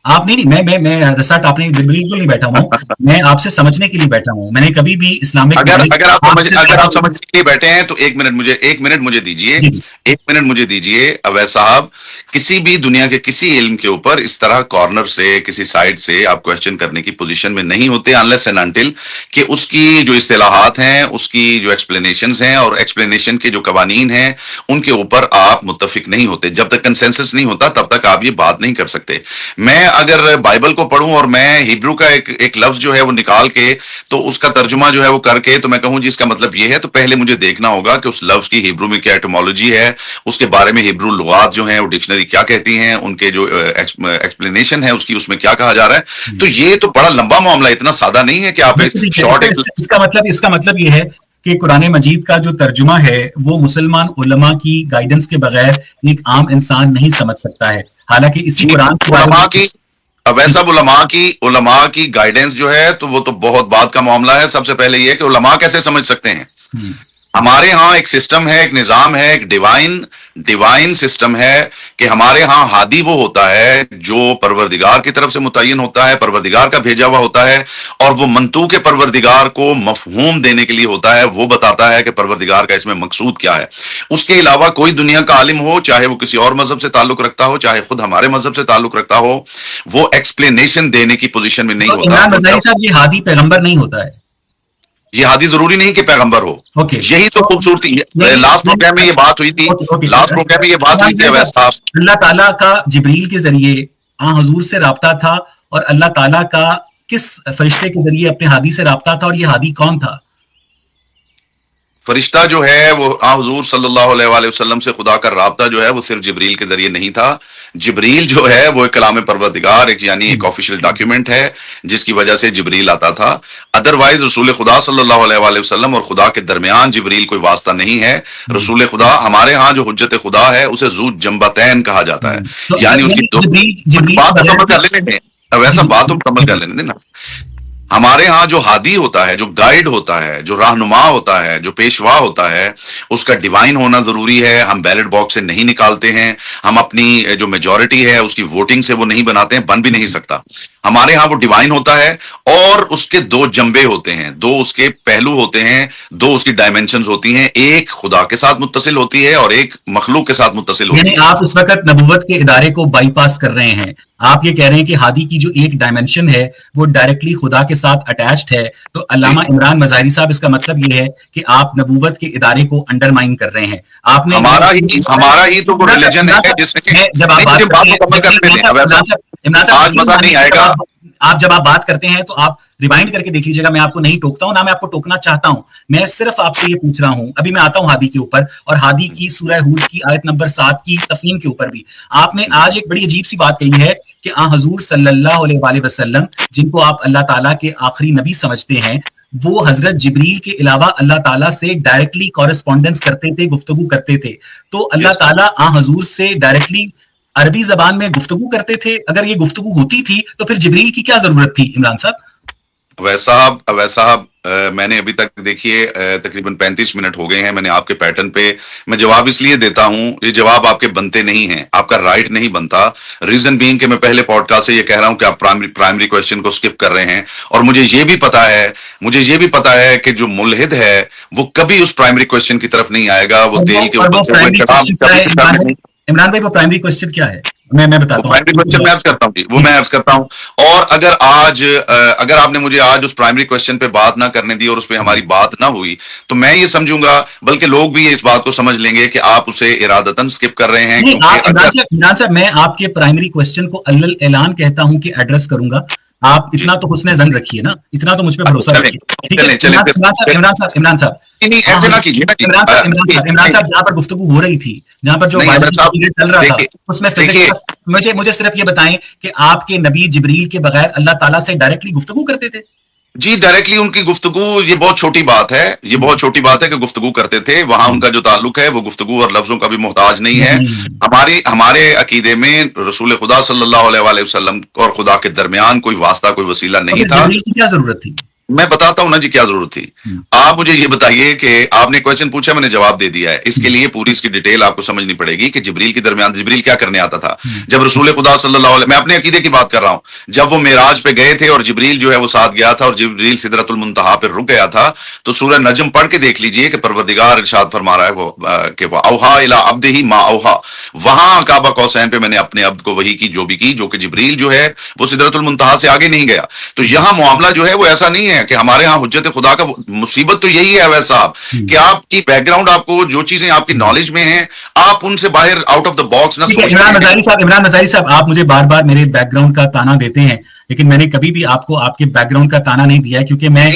آپ نہیں، میں رسا ٹاپنے بالکل نہیں بیٹھا ہوں، میں آپ سے سمجھنے کے لیے بیٹھا ہوں۔ میں نے کبھی بھی اسلامک اگر آپ سمجھنے کے لیے بیٹھے ہیں تو ایک منٹ مجھے دیجیے، ایک منٹ مجھے دیجیے اویس صاحب۔ کسی بھی دنیا کے کسی علم کے اوپر اس طرح کارنر سے کسی سائڈ سے آپ کوشچن کرنے کی پوزیشن میں نہیں ہوتے unless and until کہ اس کی جو اصطلاحات ہیں، اس کی جو ایکسپلینیشنز ہیں اور ایکسپلینیشن کے جو قوانین ہیں ان کے اوپر آپ متفق نہیں ہوتے۔ جب تک کنسنسس نہیں ہوتا تب تک آپ یہ بات نہیں کر سکتے۔ میں اگر بائبل کو پڑھوں اور میں ہیبرو کا ایک لفظ جو ہے وہ نکال کے تو اس کا ترجمہ جو ہے وہ کر کے تو میں کہوں جی اس کا مطلب یہ ہے، تو پہلے مجھے دیکھنا ہوگا کہ اس لفظ کی ہیبرو میں کیا ایٹمالوجی ہے، اس کے بارے میں ہیبرو لغات جو ہیں وہ ڈکشنری کیا کہتی ہیں، ان کے جو ایکسپلینیشن ہے اس کی، اس میں کیا کہا جا رہا ہے۔ تو یہ تو بڑا لمبا معاملہ، اتنا سادہ نہیں ہے کہ آپ شارٹ۔ اس کا مطلب یہ ہے کہ قرآن مجید کا جو ترجمہ ہے وہ مسلمان علماء کی گائیڈنس کے بغیر ایک عام انسان نہیں سمجھ سکتا ہے، حالانکہ اسی قرآن کی ویسا علماء کی گائیڈنس جو ہے تو وہ تو بہت بات کا معاملہ ہے۔ سب سے پہلے یہ کہ علماء کیسے سمجھ سکتے ہیں، ہمارے ہاں ایک سسٹم ہے، ایک نظام ہے، ایک ڈیوائن سسٹم ہے کہ ہمارے ہاں ہادی وہ ہوتا ہے جو پروردگار کی طرف سے متعین ہوتا ہے، پروردگار کا بھیجا ہوا ہوتا ہے، اور وہ منطوق پروردگار کو مفہوم دینے کے لیے ہوتا ہے، وہ بتاتا ہے کہ پروردگار کا اس میں مقصود کیا ہے۔ اس کے علاوہ کوئی دنیا کا عالم ہو، چاہے وہ کسی اور مذہب سے تعلق رکھتا ہو، چاہے خود ہمارے مذہب سے تعلق رکھتا ہو، وہ ایکسپلینیشن دینے کی پوزیشن میں نہیں تو ہوتا۔ عمران مظاہری صاحب یہ ہادی پیغمبر نہیں ہوتا ہے؟ یہ ہادی ضروری نہیں کہ پیغمبر ہو، اوکے، یہی تو خوبصورتی ہے۔ لاسٹ پروگرام میں یہ بات ہوئی تھی، لاسٹ پروگرام میں یہ بات ہوئی تھی اویس صاحب، اللہ تعالیٰ کا جبریل کے ذریعے آن حضور سے رابطہ تھا، اور اللہ تعالیٰ کا کس فرشتے کے ذریعے اپنے ہادی سے رابطہ تھا، اور یہ ہادی کون تھا؟ فرشتہ جو ہے وہ حضور صلی اللہ علیہ وآلہ وسلم سے خدا کا رابطہ جو ہے وہ صرف جبریل کے ذریعے نہیں تھا۔ جبریل جو ہے وہ ایک کلام پروردگار، ایک یعنی ایک آفیشیل ڈاکیومنٹ ہے جس کی وجہ سے جبریل آتا تھا۔ ادروائز رسول خدا صلی اللہ علیہ وآلہ وسلم اور خدا کے درمیان جبریل کوئی واسطہ نہیں ہے۔ رسول خدا ہمارے ہاں جو حجت خدا ہے اسے ذو جنبتین کہا جاتا ہے، یعنی اس کی بات مکمل کر لینے دیں، ویسا بات مکمل کر لینے دیں نا۔ ہمارے ہاں جو ہادی ہوتا ہے، جو گائیڈ ہوتا ہے، جو رہنما ہوتا ہے، جو پیشوا ہوتا ہے، اس کا ڈیوائن ہونا ضروری ہے۔ ہم بیلٹ باکس سے نہیں نکالتے ہیں، ہم اپنی جو میجورٹی ہے اس کی ووٹنگ سے وہ نہیں بناتے ہیں، بن بھی نہیں سکتا۔ ہمارے ہاں وہ ڈیوائن ہوتا ہے، اور اس کے دو جنبے ہوتے ہیں، دو اس کے پہلو ہوتے ہیں، دو اس کی ڈائمینشنز ہوتی ہیں، ایک خدا کے ساتھ متصل ہوتی ہے اور ایک مخلوق کے ساتھ متصل ہوتی ہے۔ یعنی آپ اس وقت نبوت کے ادارے کو بائی پاس کر رہے ہیں، آپ یہ کہہ رہے ہیں کہ ہادی کی جو ایک ڈائمنشن ہے وہ ڈائریکٹلی خدا کے ساتھ اٹیچڈ ہے، تو علامہ عمران مظاہری صاحب اس کا مطلب یہ ہے کہ آپ نبوت کے ادارے کو انڈرمائن کر رہے ہیں۔ آپ نے ہمارا ہی تو ریلیجن ہے جس میں جب آپ بات کرتے ہیں تو آپ ریمائنڈ کر کے دیکھ لیجیے گا، میں آپ کو نہیں ٹوکتا ہوں، نہ میں آپ کو ٹوکنا چاہتا ہوں، میں صرف آپ سے یہ پوچھ رہا ہوں۔ ابھی میں آتا ہوں ہادی کے اوپر، اور ہادی کی سورہ ہود کی آیت نمبر 7 کی تفہیم کے اوپر بھی آپ نے آج ایک بڑی عجیب سی بات کہی ہے کہ حضور صلی اللہ علیہ وآلہ وسلم، جن کو آپ اللہ تعالیٰ کے آخری نبی سمجھتے ہیں، وہ حضرت جبریل کے علاوہ اللہ تعالیٰ سے ڈائریکٹلی کورسپونڈنس کرتے تھے، گفتگو کرتے تھے۔ تو اللہ تعالیٰ حضور سے ڈائریکٹلی عربی زبان میں گفتگو کرتے تھے؟ اگر یہ گفتگو ہوتی تھی تو پھر جبریل کی کیا ضرورت تھی عمران صاحب؟ اویس صاحب، میں نے ابھی تک دیکھیے تقریباً 35 منٹ ہو گئے ہیں، میں نے آپ کے پیٹرن پہ میں جواب اس لیے دیتا ہوں، یہ جواب آپ کے بنتے نہیں ہیں، آپ کا رائٹ نہیں بنتا۔ ریزن بینگ کہ میں پہلے پوڈ کاسٹ سے یہ کہہ رہا ہوں کہ آپ پرائمری کویشچن کو سکپ کر رہے ہیں، اور مجھے یہ بھی پتا ہے کہ جو ملحد ہے وہ کبھی اس پرائمری کویشچن کی طرف نہیں آئے گا، وہ تیل کے اوپر۔ عمران بھائی وہ پرائمری کویسچن کیا ہے؟ میں بتاتا ہوں، میں عرض کرتا ہوں جی، وہ میں عرض کرتا ہوں۔ اور اگر آپ نے مجھے آج اس پرائمری کویسچن پہ بات نہ کرنے دی اور اس پہ ہماری بات نہ ہوئی، تو میں یہ سمجھوں گا، بلکہ لوگ بھی اس بات کو سمجھ لیں گے کہ آپ اسے ارادتاً سکپ کر رہے ہیں۔ عمران صاحب، میں آپ کے پرائمری کویسچن کو اعلان کہتا ہوں کہ ایڈریس کروں گا، آپ اتنا تو حسن زن رکھیے نا، اتنا تو مجھ پہ بھروسہ رکھیے۔ عمران صاحب ایسے نہ کیجیے نا، عمران صاحب جہاں پر گفتگو ہو رہی تھی، جہاں پر جو چل رہا تھا، اس میں مجھے صرف یہ بتائیں کہ آپ کے نبی جبریل کے بغیر اللہ تعالیٰ سے ڈائریکٹلی گفتگو کرتے تھے؟ جی ڈائریکٹلی ان کی گفتگو، یہ بہت چھوٹی بات ہے کہ گفتگو کرتے تھے، وہاں ان کا جو تعلق ہے وہ گفتگو اور لفظوں کا بھی محتاج نہیں ہے۔ ہمارے عقیدے میں رسول خدا صلی اللہ علیہ وآلہ وسلم اور خدا کے درمیان کوئی واسطہ، کوئی وسیلہ نہیں تھا۔ کیا ضرورت تھی؟ میں بتاتا ہوں نا جی کیا ضرورت تھی۔ آپ مجھے یہ بتائیے کہ آپ نے کویشچن پوچھا، میں نے جواب دے دیا ہے، اس کے لیے پوری اس کی ڈیٹیل آپ کو سمجھنی پڑے گی کہ جبریل کے درمیان جبریل کیا کرنے آتا تھا۔ جب رسول خدا صلی اللہ علیہ، میں اپنے عقیدے کی بات کر رہا ہوں، جب وہ معراج پہ گئے تھے اور جبریل جو ہے وہ ساتھ گیا تھا، اور جبریل سدرۃ المنتہا پہ رک گیا تھا، تو سورہ نجم پڑھ کے دیکھ لیجئے کہ پروردگار ارشاد فرما رہا ہے کہ اوحا الی عبدہ ما اوحا، وہاں کعبہ قوسین پہ میں نے اپنے عبد کو وحی کی جو کہ جبریل جو ہے وہ سدرۃ المنتہا سے آگے نہیں گیا۔ تو یہاں معاملہ جو ہے وہ ایسا نہیں ہے کہ ہمارے ہاں حجت خدا کا، مصیبت تو یہی ہے اویس صاحب کہ آپ کی بیک گراؤنڈ، آپ کو جو چیزیں آپ کی نالج میں ہیں، آپ ان سے باہر آؤٹ آف دا باکس نہ سوچیں۔ عمران مظاہری صاحب، آپ مجھے بار بار میرے بیک گراؤنڈ کا تانا دیتے ہیں، لیکن میں نے کبھی بھی آپ کو آپ کے بیک گراؤنڈ کا تانا نہیں دیا ہے، کیونکہ میں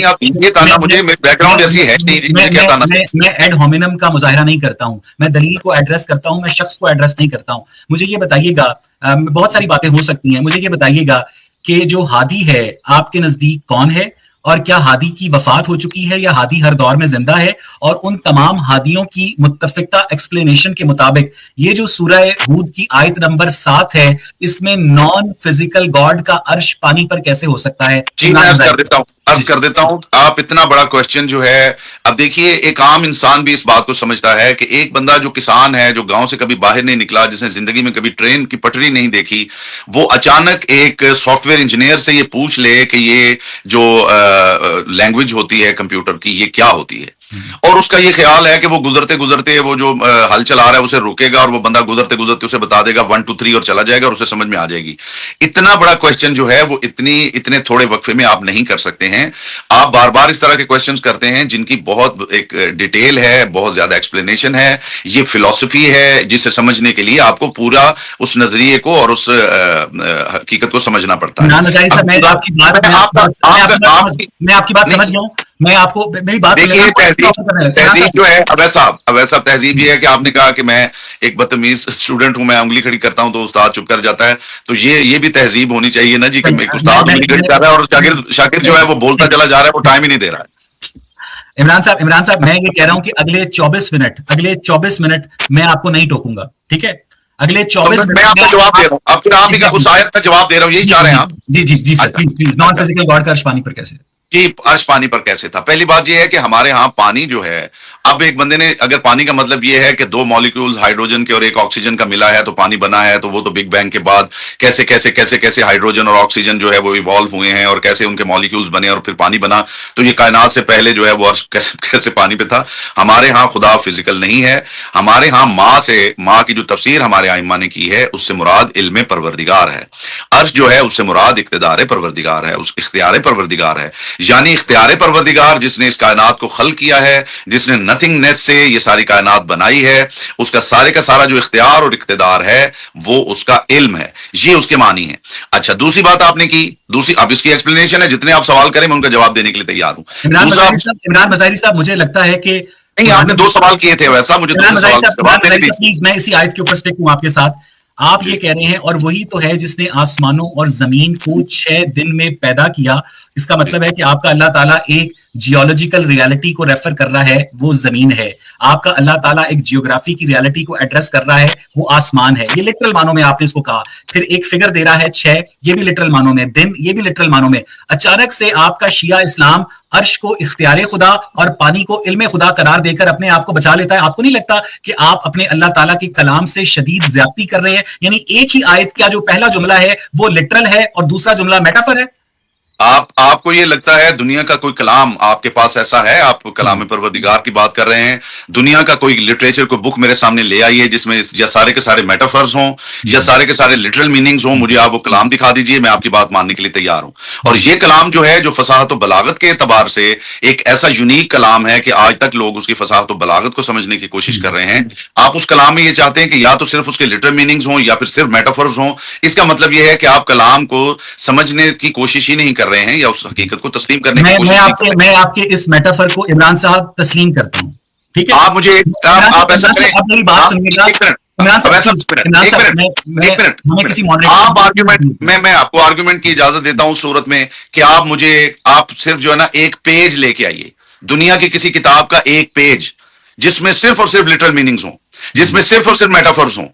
ایڈ ہومینم کا مظاہرہ نہیں کرتا ہوں، میں دلیل کو ایڈریس کرتا ہوں، میں شخص کو ایڈریس نہیں کرتا ہوں۔ مجھے یہ بتائیے گا، بہت ساری باتیں ہو سکتی ہیں، مجھے یہ بتائیے گا کہ جو ہادی ہے آپ کے نزدیک کون ہے، اور کیا ہادی کی وفات ہو چکی ہے یا ہادی ہر دور میں زندہ ہے؟ اور ان تمام ہادیوں کی متفقہ ایکسپلینیشن کے مطابق یہ جو سورہ ہود کی آیت نمبر 7 ہے، اس میں نان فزیکل گاڈ کا عرش پانی پر کیسے ہو سکتا ہے؟ جی میں عرض کر دیتا ہوں آپ اتنا بڑا کوشچن جو ہے، اب دیکھیے ایک عام انسان بھی اس بات کو سمجھتا ہے کہ ایک بندہ جو کسان ہے، جو گاؤں سے کبھی باہر نہیں نکلا، جس نے زندگی میں کبھی ٹرین کی پٹری نہیں دیکھی، وہ اچانک ایک سافٹ ویئر انجینئر سے یہ پوچھ لے کہ یہ جو لینگویج ہوتی ہے کمپیوٹر کی یہ کیا ہوتی ہے، اور اس کا یہ خیال ہے کہ وہ گزرتے گزرتے وہ جو ہل چلا رہا ہے اسے روکے گا اور وہ بندہ گزرتے گزرتے اسے بتا دے گا 1 2 3 اور چلا جائے گا اور اسے سمجھ میں آ جائے گی۔ اتنا بڑا کوشچن جو ہے وہ اتنے تھوڑے وقفے میں آپ نہیں کر سکتے ہیں۔ آپ بار بار اس طرح کے کوشچنز کرتے ہیں جن کی بہت ایک ڈیٹیل ہے، بہت زیادہ ایکسپلینیشن ہے، یہ فلسفی ہے جسے سمجھنے کے لیے آپ کو پورا اس نظریے کو اور اس حقیقت کو سمجھنا پڑتا ہے۔ میں آپ کی بات سمجھ گیا ہوں، میں آپ کو میری بات دیکھیے تہذیب جو ہے اویس صاحب تہذیب یہ ہے کہ آپ نے کہا کہ میں ایک بدتمیز اسٹوڈنٹ ہوں، میں انگلی کھڑی کرتا ہوں تو استاد چپ کر جاتا ہے، تو یہ بھی تہذیب ہونی چاہیے نا جی کہ ایک استاد انگلی کھڑی کر رہا ہے اور شاگرد جو ہے وہ بولتا چلا جا رہا ہے، وہ ٹائم ہی نہیں دے رہا ہے۔ عمران صاحب میں یہ کہہ رہا ہوں کہ اگلے 24 منٹ میں آپ کو نہیں ٹوکوں گا، ٹھیک ہے؟ اگلے 24 منٹ میں آپ کو جواب دے رہا ہوں، اب پھر آپ ہی کا اس آیت کا جواب دے رہا ہوں، یہی چاہ رہے ہیں آپ؟ جی sir please non physical god کا عرش پانی پر کیسے؟ جی عرش پانی پر کیسے تھا؟ پہلی بات یہ ہے کہ ہمارے ہاں پانی جو ہے، اب ایک بندے نے اگر پانی کا مطلب یہ ہے کہ 2 مالیکولز ہائیڈروجن کے اور ایک آکسیجن کا ملا ہے تو پانی بنا ہے، تو وہ تو بگ بینگ کے بعد کیسے ہائیڈروجن اور آکسیجن جو ہے وہ ایوالو ہوئے ہیں اور کیسے ان کے مالیکولز بنے اور پھر پانی بنا، تو یہ کائنات سے پہلے جو ہے وہ عرش کیسے پانی پہ تھا؟ ہمارے ہاں خدا فزیکل نہیں ہے، ہمارے ہاں ماں کی جو تفسیر ہمارے ائمہ نے کی ہے اس سے مراد علم پروردگار ہے، عرش جو ہے اس سے مراد اقتدار پروردگار ہے، اس اختیار پروردگار ہے، یعنی اختیار پروردگار جس نے اس کائنات کو خلق کیا ہے، جس نے نتھنگنیس سے یہ ساری کائنات بنائی ہے، اس کا سارا جو اختیار اور اقتدار ہے وہ اس کا علم ہے، یہ اس کے معنی ہے۔ اچھا دوسری بات آپ نے کی، اب اس کی ایکسپلینیشن ہے، جتنے آپ سوال کریں میں ان کا جواب دینے کے لیے تیار ہوں۔ عمران بظاہری صاحب مجھے لگتا ہے کہ نہیں، آپ نے 2 سوال کیے تھے، ویسا مجھے پلیز میں اسی آیت کے اوپر سٹک ہوں آپ کے ساتھ۔ آپ یہ کہہ رہے ہیں اور وہی تو ہے جس نے آسمانوں اور زمین کو 6 دن میں پیدا کیا، اس کا مطلب ہے کہ آپ کا اللہ تعالیٰ ایک جیولوجیکل ریالٹی کو ریفر کر رہا ہے، وہ زمین ہے، آپ کا اللہ تعالیٰ ایک جیوگرافی کی ریالٹی کو ایڈریس کر رہا ہے، وہ آسمان ہے، یہ لٹرل معنوں میں آپ نے اس کو کہا، پھر ایک فگر دے رہا ہے 6، یہ بھی لٹرل معنوں میں، دن یہ بھی لٹرل معنوں میں۔ اچانک سے آپ کا شیعہ اسلام عرش کو اختیار خدا اور پانی کو علم خدا قرار دے کر اپنے آپ کو بچا لیتا ہے۔ آپ کو نہیں لگتا کہ آپ اپنے اللہ تعالیٰ کے کلام سے شدید زیادتی کر رہے ہیں؟ یعنی ایک ہی آیت کا جو پہلا جملہ ہے وہ لٹرل ہے اور دوسرا جملہ میٹافر ہے۔ آپ کو یہ لگتا ہے دنیا کا کوئی کلام آپ کے پاس ایسا ہے؟ آپ کلام پروردگار کی بات کر رہے ہیں، دنیا کا کوئی لٹریچر کوئی بک میرے سامنے لے آئیے جس میں یا سارے کے سارے میٹافرز ہوں یا سارے کے سارے لٹرل میننگز ہوں، مجھے آپ وہ کلام دکھا دیجئے، میں آپ کی بات ماننے کے لیے تیار ہوں۔ اور یہ کلام جو ہے جو فصاحت و بلاغت کے اعتبار سے ایک ایسا یونیک کلام ہے کہ آج تک لوگ اس کی فصاحت و بلاغت کو سمجھنے کی کوشش کر رہے ہیں۔ آپ اس کلام میں یہ چاہتے ہیں کہ یا تو صرف اس کے لٹرل میننگز ہوں یا پھر صرف میٹافرز ہوں، اس کا مطلب یہ ہے کہ آپ کلام کو سمجھنے کی کوشش ہی نہیں کر رہے ہیں یا اس حقیقت کو تسلیم کرنے کی کوشش نہیں کر رہے ہیں۔ میں آپ کے اس میٹافر کو عمران صاحب تسلیم کرتا ہوں، ٹھیک ہے؟ آپ مجھے آپ ایسا کریں، آپ میری بات سنیے گا، میں آپ کو آرگومنٹ کی اجازت دیتا ہوں صورت میں کہ آپ صرف جو ہے نا ایک پیج لے کے آئیے، دنیا کی کسی کتاب کا ایک پیج جس میں صرف اور صرف لٹرل میننگز ہوں، جس میں صرف اور صرف میٹافرز ہوں۔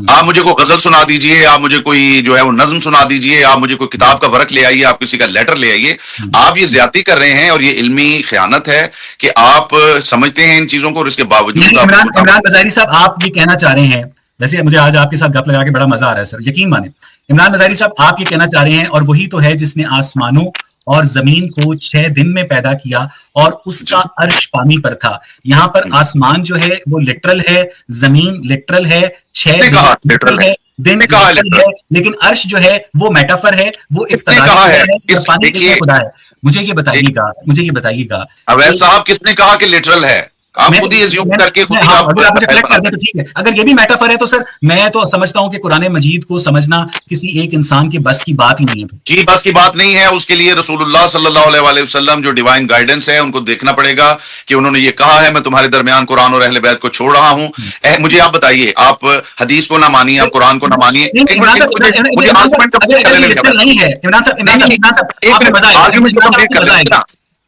آپ مجھے کوئی غزل سنا دیجئے، آپ مجھے کوئی جو ہے وہ نظم سنا دیجئے، آپ مجھے کوئی کتاب کا ورق لے آئیے، آپ کسی کا لیٹر لے آئیے۔ آپ یہ زیادتی کر رہے ہیں اور یہ علمی خیانت ہے کہ آپ سمجھتے ہیں ان چیزوں کو اور اس کے باوجود عمران بظاہری صاحب آپ یہ کہنا چاہ رہے ہیں، ویسے مجھے آج آپ کے ساتھ گپ لگا کے بڑا مزہ آ رہا ہے سر، یقین مانیں عمران بظاہری صاحب آپ یہ کہنا چاہ رہے ہیں، اور وہی تو ہے جس نے آسمانوں اور زمین کو 6 دن میں پیدا کیا اور اس کا عرش پانی پر تھا۔ یہاں پر آسمان جو ہے وہ لٹرل ہے، زمین لٹرل ہے، 6 لٹرل ہے، دن لٹرل ہے، لیکن عرش جو ہے وہ میٹافر ہے، وہ اقتدار ہے، پانی کے خدا ہے۔ مجھے یہ بتائیے گا اویس صاحب کس نے کہا کہ لٹرل ہے؟ آپ خود ہی ایزیوم کر کے خود ہی ٹھیک ہے، اگر یہ بھی میٹافر ہے تو سر میں تو سمجھتا ہوں کہ قرآن مجید کو سمجھنا کسی ایک انسان کے بس کی بات ہی نہیں ہے۔ جی بس کی بات نہیں ہے، اس کے لیے رسول اللہ صلی اللہ علیہ وسلم جو ڈیوائن گائیڈنس ہے ان کو دیکھنا پڑے گا کہ انہوں نے یہ کہا ہے میں تمہارے درمیان قرآن اور اہل بیت کو چھوڑ رہا ہوں۔ مجھے آپ بتائیے، آپ حدیث کو نہ مانیے، آپ قرآن کو نہ مانیے،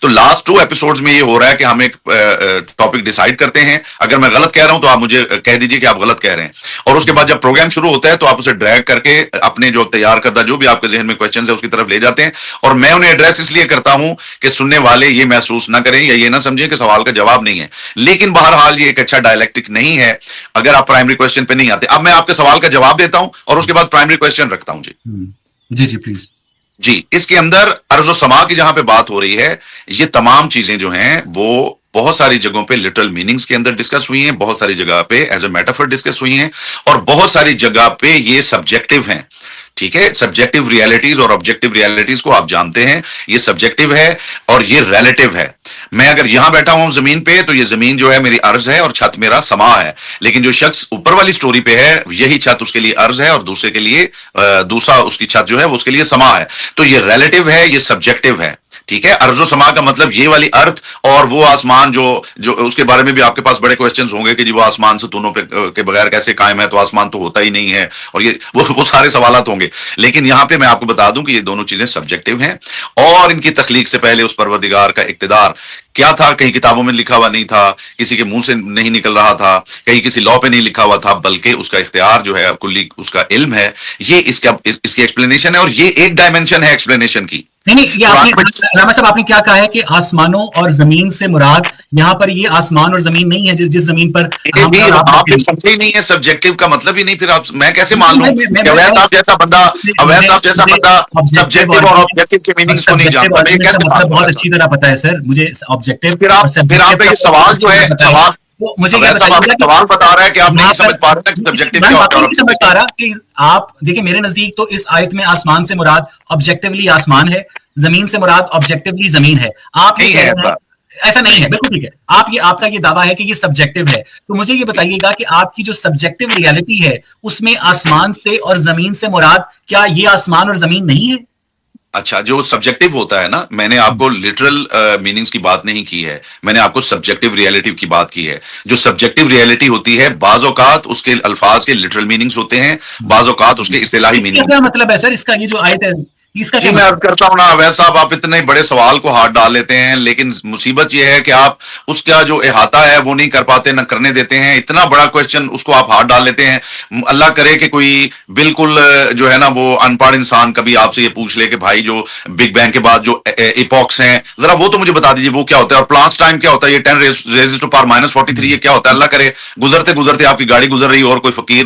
تو لاسٹ 2 ایپیسوڈز میں یہ ہو رہا ہے کہ ہم ایک ٹاپک ڈیسائیڈ کرتے ہیں, اگر میں غلط کہہ رہا ہوں تو آپ مجھے کہہ دیجئے کہ آپ غلط کہہ رہے ہیں, اور اس کے بعد جب پروگرام شروع ہوتا ہے تو آپ اسے ڈریگ کر کے اپنے جو تیار کردہ جو بھی آپ کے ذہن میں کویشچنز ہیں اس کی طرف لے جاتے ہیں, اور میں انہیں ایڈریس اس لیے کرتا ہوں کہ سننے والے یہ محسوس نہ کریں یا یہ نہ سمجھیں کہ سوال کا جواب نہیں ہے. لیکن بہرحال یہ ایک اچھا ڈائلیکٹک نہیں ہے اگر آپ پرائمری کویشچن پہ نہیں آتے. اب میں آپ کے سوال کا جواب دیتا ہوں اور اس کے بعد پرائمری کویشچن رکھتا ہوں. جی پلیز. جی, اس کے اندر ارض و سما کی جہاں پہ بات ہو رہی ہے, یہ تمام چیزیں جو ہیں وہ بہت ساری جگہوں پہ لٹرل میننگز کے اندر ڈسکس ہوئی ہیں, بہت ساری جگہ پہ ایز اے میٹافر ڈسکس ہوئی ہیں, اور بہت ساری جگہ پہ یہ سبجیکٹو ہیں. ٹھیک ہے, سبجیکٹو ریالٹیز اور آبجیکٹو ریالٹیز کو آپ جانتے ہیں, یہ سبجیکٹو ہے اور یہ ریلیٹو ہے. میں اگر یہاں بیٹھا ہوں زمین پہ تو یہ زمین جو ہے میری ارض ہے اور چھت میرا سما ہے, لیکن جو شخص اوپر والی سٹوری پہ ہے یہی چھت اس کے لیے ارض ہے اور دوسرے کے لیے دوسرا اس کی چھت جو ہے وہ اس کے لیے سما ہے. تو یہ ریلیٹو ہے, یہ سبجیکٹو ہے. ٹھیک ہے, ارض و سما کا مطلب یہ والی ارتھ اور وہ آسمان جو اس کے بارے میں بھی آپ کے پاس بڑے کویشچنز ہوں گے کہ جی وہ آسمان ستونوں پہ کے بغیر کیسے قائم ہے, تو آسمان تو ہوتا ہی نہیں ہے, اور یہ وہ سارے سوالات ہوں گے. لیکن یہاں پہ میں آپ کو بتا دوں کہ یہ دونوں چیزیں سبجیکٹو ہیں, اور ان کی تخلیق سے پہلے اس پروردگار کا اقتدار کیا تھا, کہیں کتابوں میں لکھا ہوا نہیں تھا, کسی کے منہ سے نہیں نکل رہا تھا, کہیں کسی لا پہ نہیں لکھا ہوا تھا, بلکہ اس کا اختیار جو ہے کلی اس کا علم ہے. یہ اس کی ایکسپلینیشن ہے, اور یہ ایک ڈائمینشن ہے ایکسپلینیشن کی. نہیں, یہ علامہ صاحب آپ نے کیا کہا ہے کہ آسمانوں اور زمین سے مراد یہاں پر یہ آسمان اور زمین نہیں ہے جس زمین پر آپ سمجھے ہی نہیں ہے. سبجیکٹو کا مطلب ہی نہیں, پھر آپ میں کیسے مان لوں کہ اویس صاحب جیسا بندہ سبجیکٹو اور آبجیکٹو کے میننگز کو نہیں جانتا. میں کیسے مطلب بہت اچھی طرح پتا ہے سر مجھے آبجیکٹو. پھر آپ یہ سوال جو ہے مجھے سوال بتا رہا ہے کہ آپ نہیں سمجھ پا رہے سبجیکٹو کیا ہوتا ہے. نہیں سمجھ پا رہا کہ آپ دیکھیں میرے نزدیک تو اس آیت میں آسمان سے مراد آبجیکٹولی آسمان ہے, زمین سے مراد آبجیکٹولی زمین ہے. آپ ایسا نہیں ہے, بالکل ٹھیک ہے. آپ کا یہ دعویٰ ہے کہ یہ سبجیکٹو ہے, تو مجھے یہ بتائیے گا کہ آپ کی جو سبجیکٹو ریالٹی ہے اس میں آسمان سے اور زمین سے مراد کیا یہ آسمان اور زمین نہیں ہے؟ اچھا, جو سبجیکٹو ہوتا ہے نا, میں نے آپ کو لٹرل میننگز کی بات نہیں کی ہے, میں نے آپ کو سبجیکٹو ریالٹی کی بات کی ہے. جو سبجیکٹو ریالٹی ہوتی ہے بعض اوقات اس کے الفاظ کے لٹرل میننگز ہوتے ہیں, بعض اوقات اس کے اصطلاحی میننگ. کیا مطلب ہے سر اس کا, یہ جو آیت ہے اس کا؟ جی میں عرض کرتا ہوں نا اویس صاحب, آپ اتنے بڑے سوال کو ہاتھ ڈال لیتے ہیں, لیکن مصیبت یہ ہے کہ آپ اس کا جو احاطہ ہے وہ نہیں کر پاتے, نہ کرنے دیتے ہیں. اتنا بڑا کویشچن اس کو آپ ہاتھ ڈال لیتے ہیں. اللہ کرے کہ کوئی بالکل جو ہے نا وہ ان پڑھ انسان کبھی آپ سے یہ پوچھ لے کہ بھائی جو بگ بینگ کے بعد جو ایپوکس ہیں ذرا وہ تو مجھے بتا دیجیے وہ کیا ہوتا ہے, اور پلانٹس ٹائم کیا ہوتا ہے, یہ 10⁻⁻43 یہ کیا ہوتا ہے. اللہ کرے گزرتے گزرتے آپ کی گاڑی گزر رہی اور کوئی فقیر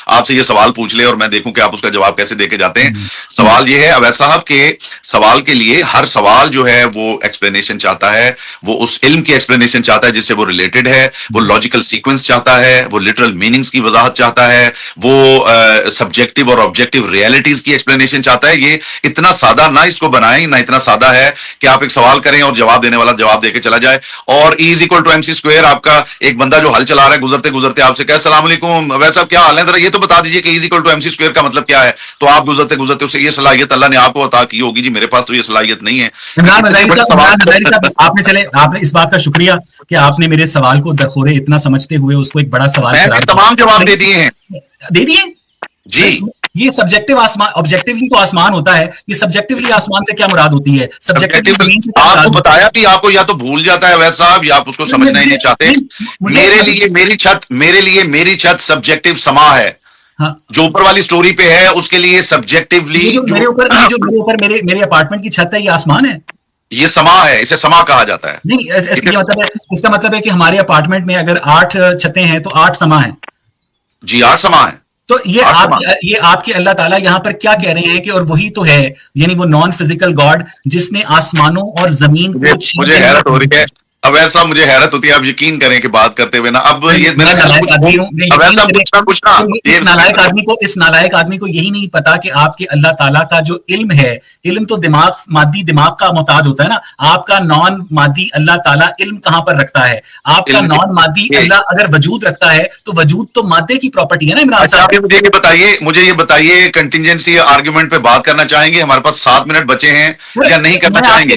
آپ سے یہ سوال پوچھ لے اور میں دیکھوں کہ آپ اس کا جواب کیسے دے کے جاتے ہیں. سوال یہ ہے اویس صاحب کے سوال کے لیے ہر سوال جو ہے وہ ایکسپلینیشن چاہتا ہے, وہ اس علم کی ایکسپلینیشن چاہتا ہے جس سے وہ ریلیٹڈ ہے, وہ لاجیکل سیکوینس چاہتا ہے, وہ لٹرل میننگز کی وضاحت چاہتا ہے, وہ سبجیکٹو اور آبجیکٹو ریالٹیز کی ایکسپلینیشن چاہتا ہے. یہ اتنا سادہ نہ اس کو بنائیں, نہ اتنا سادہ ہے کہ آپ ایک سوال کریں اور جواب دینے والا جواب دے کے چلا جائے, اور E=mc². آپ کا ایک بندہ جو ہل چلا رہا ہے گزرتے گزرتے آپ سے کہے السلام علیکم ویسا کیا حال ہے, ذرا یہ تو بتا دیجیے کہ E=mc² کا مطلب کیا ہے. تو آپ گزرتے گزرتے اسے یہ صلاحیت اللہ نے آپ کو عطا کی ہوگی, جی میرے پاس تو یہ صلاحیت نہیں ہے. آپ نے اس بات کا شکریہ کہ آپ نے میرے سوال کو درخورے اتنا سمجھتے ہوئے اس کو ایک بڑا سوال تمام جواب دے دیے ہیں. دے دیے جی. یہ سبجیکٹو آسمان آبجیکٹولی تو آسمان ہوتا ہے, یہ سبجیکٹولی آسمان سے کیا مراد ہوتی ہے؟ آپ کو بتایا کہ آپ کو یا تو بھول جاتا ہے ویسا صاحب یا آپ اس کو سمجھنا ہی نہیں چاہتے. میرے لیے میری چھت سبجیکٹو سما ہے, جو اوپر والی سٹوری پہ ہے اس کے لیے سبجیکٹولی میرے اوپر میرے اپارٹمنٹ کی چھت ہے یہ آسمان ہے, یہ سما ہے, اسے سما کہا جاتا ہے. نہیں اس کا مطلب ہے کہ ہمارے اپارٹمنٹ میں اگر 8 چھتیں ہیں تو 8 سما ہیں. جی 8 سما ہیں. تو یہ آپ کے اللہ تعالیٰ یہاں پر کیا کہہ رہے ہیں کہ اور وہی تو ہے, یعنی وہ نان فزیکل گاڈ جس نے آسمانوں اور زمین کو مجھے حیرت ہو رہی ہے اب ایسا, مجھے حیرت ہوتی ہے, آپ یقین کریں کہ بات کرتے ہوئے نا اب یہ اس نالائق آدمی کو یہی نہیں پتا کہ آپ کے اللہ تعالیٰ کا جو علم ہے, علم تو مادی دماغ کا محتاج ہوتا ہے نا, آپ کا نان مادی اللہ تعالیٰ علم کہاں پر رکھتا ہے؟ آپ کا نان مادی اللہ اگر وجود رکھتا ہے تو وجود تو مادے کی پراپرٹی ہے نا. عمران صاحب مجھے یہ بتائیے کنٹینجنسی آرگومنٹ پہ بات کرنا چاہیں گے؟ ہمارے پاس 7 منٹ بچے ہیں یا نہیں کرنا چاہیں گے؟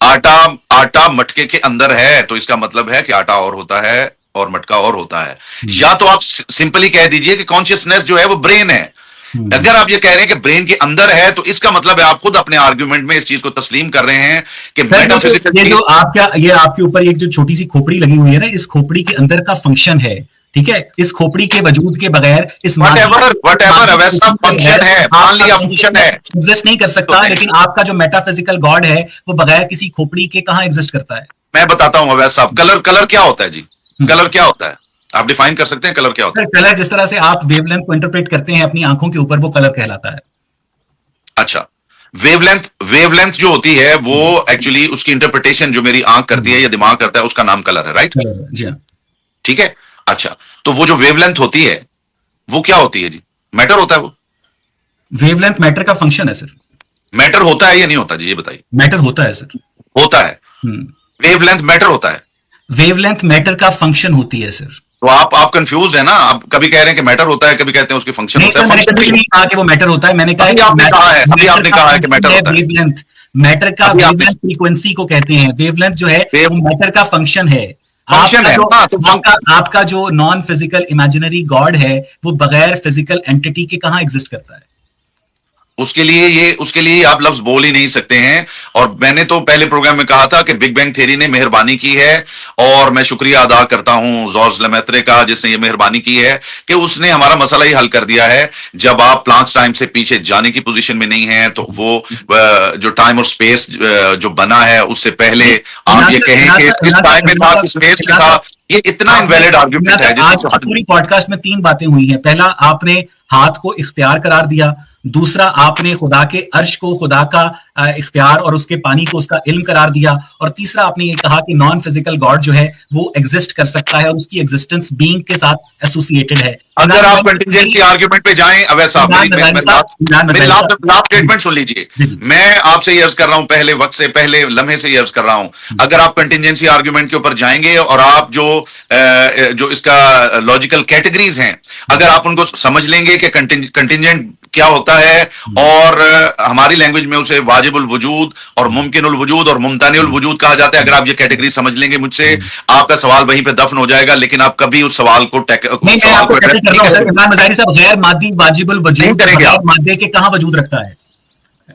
آٹا مٹکے کے اندر ہے تو اس کا مطلب ہے کہ آٹا اور ہوتا ہے اور مٹکا اور ہوتا ہے. یا تو آپ سمپلی کہہ دیجئے کہ کانشیسنیس جو ہے وہ برین ہے. اگر آپ یہ کہہ رہے ہیں کہ برین کے اندر ہے تو اس کا مطلب ہے آپ خود اپنے آرگیومنٹ میں اس چیز کو تسلیم کر رہے ہیں کہ یہ جو آپ کے اوپر ایک جو چھوٹی سی کھوپڑی لگی ہوئی ہے نا, اس کھوپڑی کے اندر کا فنکشن ہے, ٹھیک ہے, اس کھوپڑی کے وجود کے بغیر اس ایگزسٹ نہیں کر سکتا. لیکن آپ کا جو میٹا فزیکل گاڈ ہے وہ بغیر کسی کھوپڑی کے کہاں ایگزسٹ کرتا ہے؟ میں بتاتا ہوں اویس صاحب. کلر کیا ہوتا ہے جی؟ کلر کیا ہوتا ہے آپ ڈیفائن کر سکتے ہیں؟ کلر کیا ہوتا ہے؟ کلر جس طرح سے آپ ویو لینتھ کو انٹرپریٹ کرتے ہیں اپنی آنکھوں کے اوپر, وہ کلر کہلاتا ہے. اچھا, ویو لینتھ جو ہوتی ہے وہ ایکچولی اس کی انٹرپریٹیشن جو میری آنکھ کرتی ہے یا دماغ کرتا ہے اس کا نام کلر ہے, رائٹ؟ جی ہاں, ٹھیک ہے. اچھا, تو وہ جو ویو لینتھ ہوتی ہے وہ کیا ہوتی ہے جی؟ میٹر ہوتا ہے وہ؟ ویو لینتھ میٹر کا فنکشن ہے سر. میٹر ہوتا ہے یا نہیں ہوتا جی, یہ بتائیے. میٹر ہوتا ہے سر. ہوتا ہے. ویو لینتھ میٹر ہوتا ہے. ویو لینتھ میٹر کا فنکشن ہوتی ہے سر. تو آپ کنفیوز ہیں نا, آپ کبھی کہہ رہے ہیں کہ میٹر ہوتا ہے, کبھی کہتے ہیں اس کی فنکشن ہوتا ہے. میں نے کبھی نہیں کہا کہ وہ میٹر ہوتا ہے, میں نے کہا ابھی آپ نے کہا ہے کہ میٹر ہوتا ہے. ویو لینتھ میٹر کا ویو لینتھ فریکوینسی کو کہتے ہیں. ویو لینتھ جو ہے وہ میٹر کا فنکشن ہے. آپ کا جو نان فزیکل امیجنری گاڈ ہے وہ بغیر فزیکل اینٹی کے کہاں ایگزسٹ کرتا ہے؟ اس کے لیے آپ لفظ بول ہی نہیں سکتے ہیں. اور میں نے تو پہلے پروگرام میں کہا تھا کہ بگ بینگ تھیری نے مہربانی کی ہے, اور میں شکریہ ادا کرتا ہوں زورز لیمیترے کا جس نے یہ مہربانی کی ہے کہ اس نے ہمارا مسئلہ ہی حل کر دیا ہے. جب آپ پلانکس ٹائم سے پیچھے جانے کی پوزیشن میں نہیں ہیں تو وہ جو ٹائم اور سپیس جو بنا ہے اس سے پہلے آپ یہ کہیں کہ اس ٹائم میں تھا, سپیس میں تھا, یہ اتنا انویلڈ آرگومنٹ ہے. آج پوری پوڈ کاسٹ میں 3 باتیں ہوئی ہیں. پہلا, آپ نے ہاتھ کو اختیار قرار دیا. دوسرا, آپ نے خدا کے عرش کو خدا کا اختیار اور اس کے پانی کو اس کا علم قرار دیا. اور تیسرا, آپ نے یہ کہا کہ نان فزیکل گاڈ جو ہے وہ ایگزسٹ کر سکتا ہے اور اس کی ایگزسٹنس بینگ کے ساتھ ایسوسیٹڈ ہے. اگر آپ کنٹینجنسی آرگیومنٹ پہ جائیں, اویس صاحب میری لاسٹ اسٹیٹمنٹ سن لیجیے. میں آپ سے یہ عرض کر رہا ہوں, پہلے وقت سے پہلے لمحے سے یہ عرض کر رہا ہوں, اگر آپ کنٹینجنسی آرگیومنٹ کے اوپر جائیں گے اور آپ جو اس کا لاجیکل کیٹیگریز ہیں اگر آپ ان کو سمجھ لیں گے کہ کنٹینجنٹ کیا ہوتا ہے, اور ہماری لینگویج میں اسے واجب الوجود اور ممکن الوجود اور ممتنع الوجود کہا جاتا ہے, اگر آپ یہ کیٹیگری سمجھ لیں گے مجھ سے, آپ کا سوال وہیں پہ دفن ہو جائے گا. لیکن آپ کبھی اس سوال کو عمران مظاہری صاحب, غیر مادی واجب الوجود مادے کے کہاں وجود رکھتا ہے؟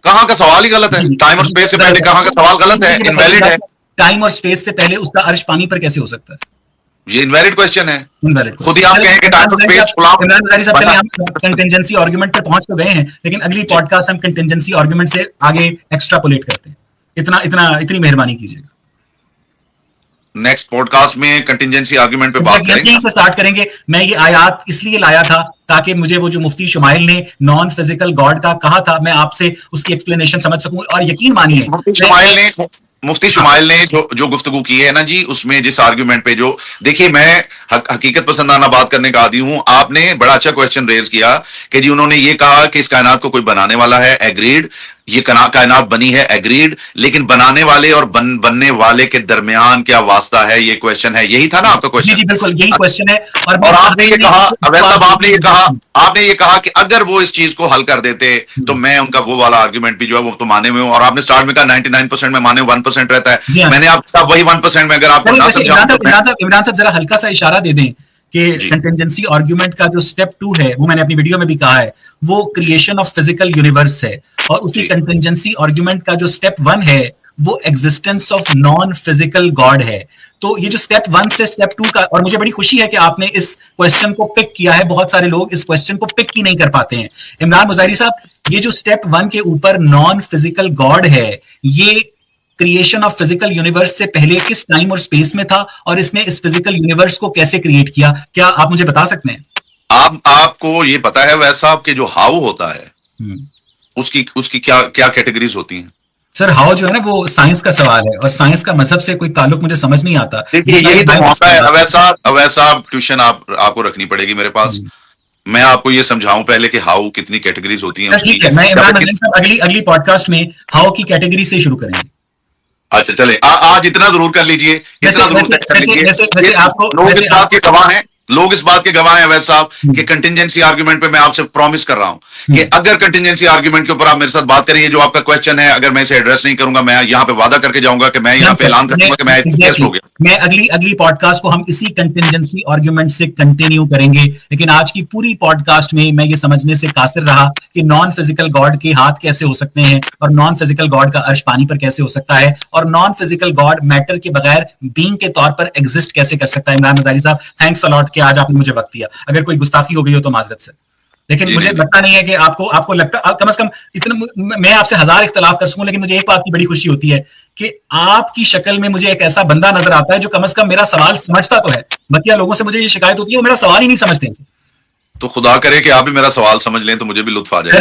کہاں کا سوال ہی غلط ہے. ٹائم اور اسپیس سے پہلے کہاں کا سوال غلط ہے, انویلڈ ہے. ٹائم اور اسپیس سے پہلے اس کا عرش پانی پر کیسے ہو سکتا ہے؟ یہ انویلڈ کوسچن ہے. خود ہی آپ کہیں کہ ٹائم اور اسپیس عمران مظاہری صاحب, چلیں ہم کنٹینجنسی آرگومنٹ پہ پہنچ تو گئے ہیں, لیکن اگلی پوڈ کاسٹ ہم کنٹینجنسی آرگومنٹ سے آگے ایکسٹراپولیٹ کرتے ہیں. اتنی مہربانی کیجیے گا. نیکسٹ پوڈ کاسٹ میں کنٹینجنسی آرگومنٹ پہ بات کریں گے. سٹارٹ کریں گے. میں یہ آیات اس لیے لایا تھا تاکہ مجھے وہ جو مفتی شمائل نے نان فزیکل گاڈ کا کہا تھا, میں آپ سے اس کی ایکسپلینیشن سمجھ سکوں. اور یقین مانیے مفتی شمائل نے جو گفتگو کی ہے نا جی, اس میں جس آرگیومنٹ پہ جو دیکھیے, میں حقیقت پسندانہ بات کرنے کا عادی ہوں. آپ نے بڑا اچھا کوشچن ریز کیا کہ جی انہوں نے یہ کہا کہ اس کائنات کو کوئی بنانے والا ہے, ایگریڈ, یہ کائنات بنی ہے, ایگریڈ, لیکن بنانے والے اور بننے والے کے درمیان کیا واسطہ ہے, یہ کوشچن ہے. یہی تھا نا آپ کا کوشچن؟ جی بالکل یہی کوشچن ہے. اور آپ نے یہ کہا, اویس صاحب آپ نے یہ کہا کہ اگر وہ اس چیز کو حل کر دیتے تو میں ان کا وہ والا آرگیومنٹ بھی جو ہے وہ تو مانے میں ہوں. اور آپ نے اسٹارٹ میں کہا 99% میں مانے 1% رہتا ہے. میں نے آپ سے وہی 1% میں اگر آپ کو نہ سمجھاؤں. عمران صاحب ذرا ہلکا سا اشارہ دے دیں کہ کنٹینجنسی آرگیومنٹ کا جو سٹیپ 2 ہے, وہ میں نے اپنی ویڈیو میں بھی کہا ہے, وہ کریشن آف فزیکل یونیورس ہے. اور اسی کنٹینجنسی آرگیومنٹ کا جو سٹیپ 1 ہے وہ existence of non physical God ہے. تو یہ جو سٹیپ 1 سے سٹیپ 2 کا, اور مجھے بڑی خوشی ہے کہ آپ نے اس کوشچن کو پک کیا ہے. بہت سارے لوگ اس کوشچن کو پک ہی نہیں کر پاتے ہیں. عمران مظاہری صاحب, یہ جو سٹیپ 1 کے اوپر نان فزیکل گاڈ ہے, یہ کریشن آف فزیکل یونیورس سے پہلے کس ٹائم اور اسپیس میں تھا, اور اس نے اس فزیکل یونیورس کو کیسے کریٹ کیا؟ کیا آپ مجھے بتا سکتے ہیں؟ آپ کو یہ پتا ہے ویسا کہ جو ہاؤ ہوتا ہے اس کی کیا کیٹیگریز ہوتی ہیں؟ سر ہاؤ جو ہے نا وہ سائنس کا سوال ہے, اور سائنس کا مذہب سے کوئی تعلق مجھے سمجھ نہیں آتا. یہی تو ہوتا ہے. ویسا ٹیوشن آپ کو رکھنی پڑے گی میرے پاس. میں آپ کو یہ سمجھاؤں پہلے کہ ہاؤ کتنی کیٹیگریز ہوتی ہیں. ٹھیک ہے, میں اگلی پوڈ کاسٹ میں ہاؤ کی کیٹیگری سے شروع کریں گے. اچھا چلے, آج اتنا ضرور کر لیجئے, اتنا ضرور کر لیجئے. لوگ اس بات کے گواہ ہیں, لوگ اس بات کے گواہ ہیں ویسے صاحب کہ کنٹینجنسی آرگومنٹ پہ میں آپ سے پرومس کر رہا ہوں کہ اگر کنٹینجنسی آرگومنٹ کے اوپر آپ میرے ساتھ بات کریں، جو آپ کا کوشچن ہے اگر میں اسے ایڈریس نہیں کروں گا، میں یہاں پہ وعدہ کر کے جاؤں گا کہ میں یہاں پہ اعلان کروں گا کہ میں ایتھیسٹ ہو گیا. میں اگلی پوڈ کاسٹ کو ہم اسی کنٹینجنسی آرگومنٹ سے کنٹینیو کریں گے، لیکن آج کی پوری پوڈ کاسٹ میں یہ سمجھنے سے قاصر رہا کہ نان فزیکل گاڈ کے ہاتھ کیسے ہو سکتے ہیں اور نان فزیکل گاڈ کا عرش پانی پر کیسے ہو سکتا ہے، اور نان فزیکل گاڈ میٹر کے بغیر بینگ کے طور پر ایگزسٹ کیسے کر سکتا ہے. عمران مظاہری صاحب، تھینکس الاٹ کہ آج آپ نے مجھے وقت دیا. اگر کوئی گستاخی ہو گئی ہو تو معذرت سے، لیکن مجھے لگتا نہیں ہے کہ آپ کو لگتا، کم از کم اتنا میں آپ سے 1000 اختلاف کر سکوں، لیکن مجھے ایک بات کی بڑی خوشی ہوتی ہے کہ آپ کی شکل میں مجھے ایک ایسا بندہ نظر آتا ہے جو کم از کم میرا سوال سمجھتا تو ہے. بقیہ لوگوں سے مجھے یہ شکایت ہوتی ہے وہ میرا سوال ہی نہیں سمجھتے ہیں. تو خدا کرے کہ آپ بھی میرا سوال سمجھ لیں تو مجھے بھی لطف آ جائے گا.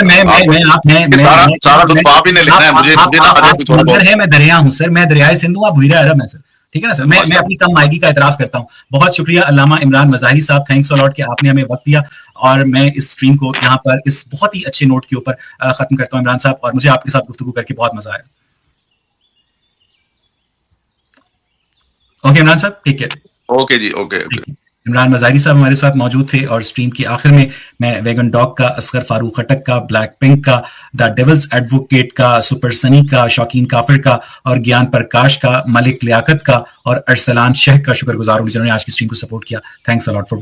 سارا لطف آپ ہی نے لکھنا ہے، مجھے میں دریا ہوں سر، میں دریائے سندھ ہوں، آپ بحیرہ عرب ہیں سر. ٹھیک ہے نا سر، میں اپنی کم مائگی کا اعتراف کرتا ہوں. بہت شکریہ علامہ عمران مظاہری صاحب، تھینکس الاٹ کہ آپ نے ہمیں وقت دیا، اور میں اس اسٹریم کو یہاں پر اس بہت ہی اچھے نوٹ کے اوپر ختم کرتا ہوں عمران صاحب، اور مجھے آپ کے ساتھ گفتگو کر کے بہت مزہ آیا. اوکے عمران صاحب، ٹھیک ہے. اوکے جی، اوکے. عمران مظاہری صاحب ہمارے ساتھ موجود تھے، اور اسٹریم کے آخر میں ویگن ڈاگ کا، اصغر فاروق خٹک کا، بلیک پنک کا، دا ڈیولز ایڈوکیٹ کا، سپر سنی کا، شوقین کافر کا، اور گیان پرکاش کا، ملک لیاقت کا، اور ارسلان شہ کا شکر گزار ہوں جنہوں نے آج کی اسٹریم کو سپورٹ کیا. Thanks allot for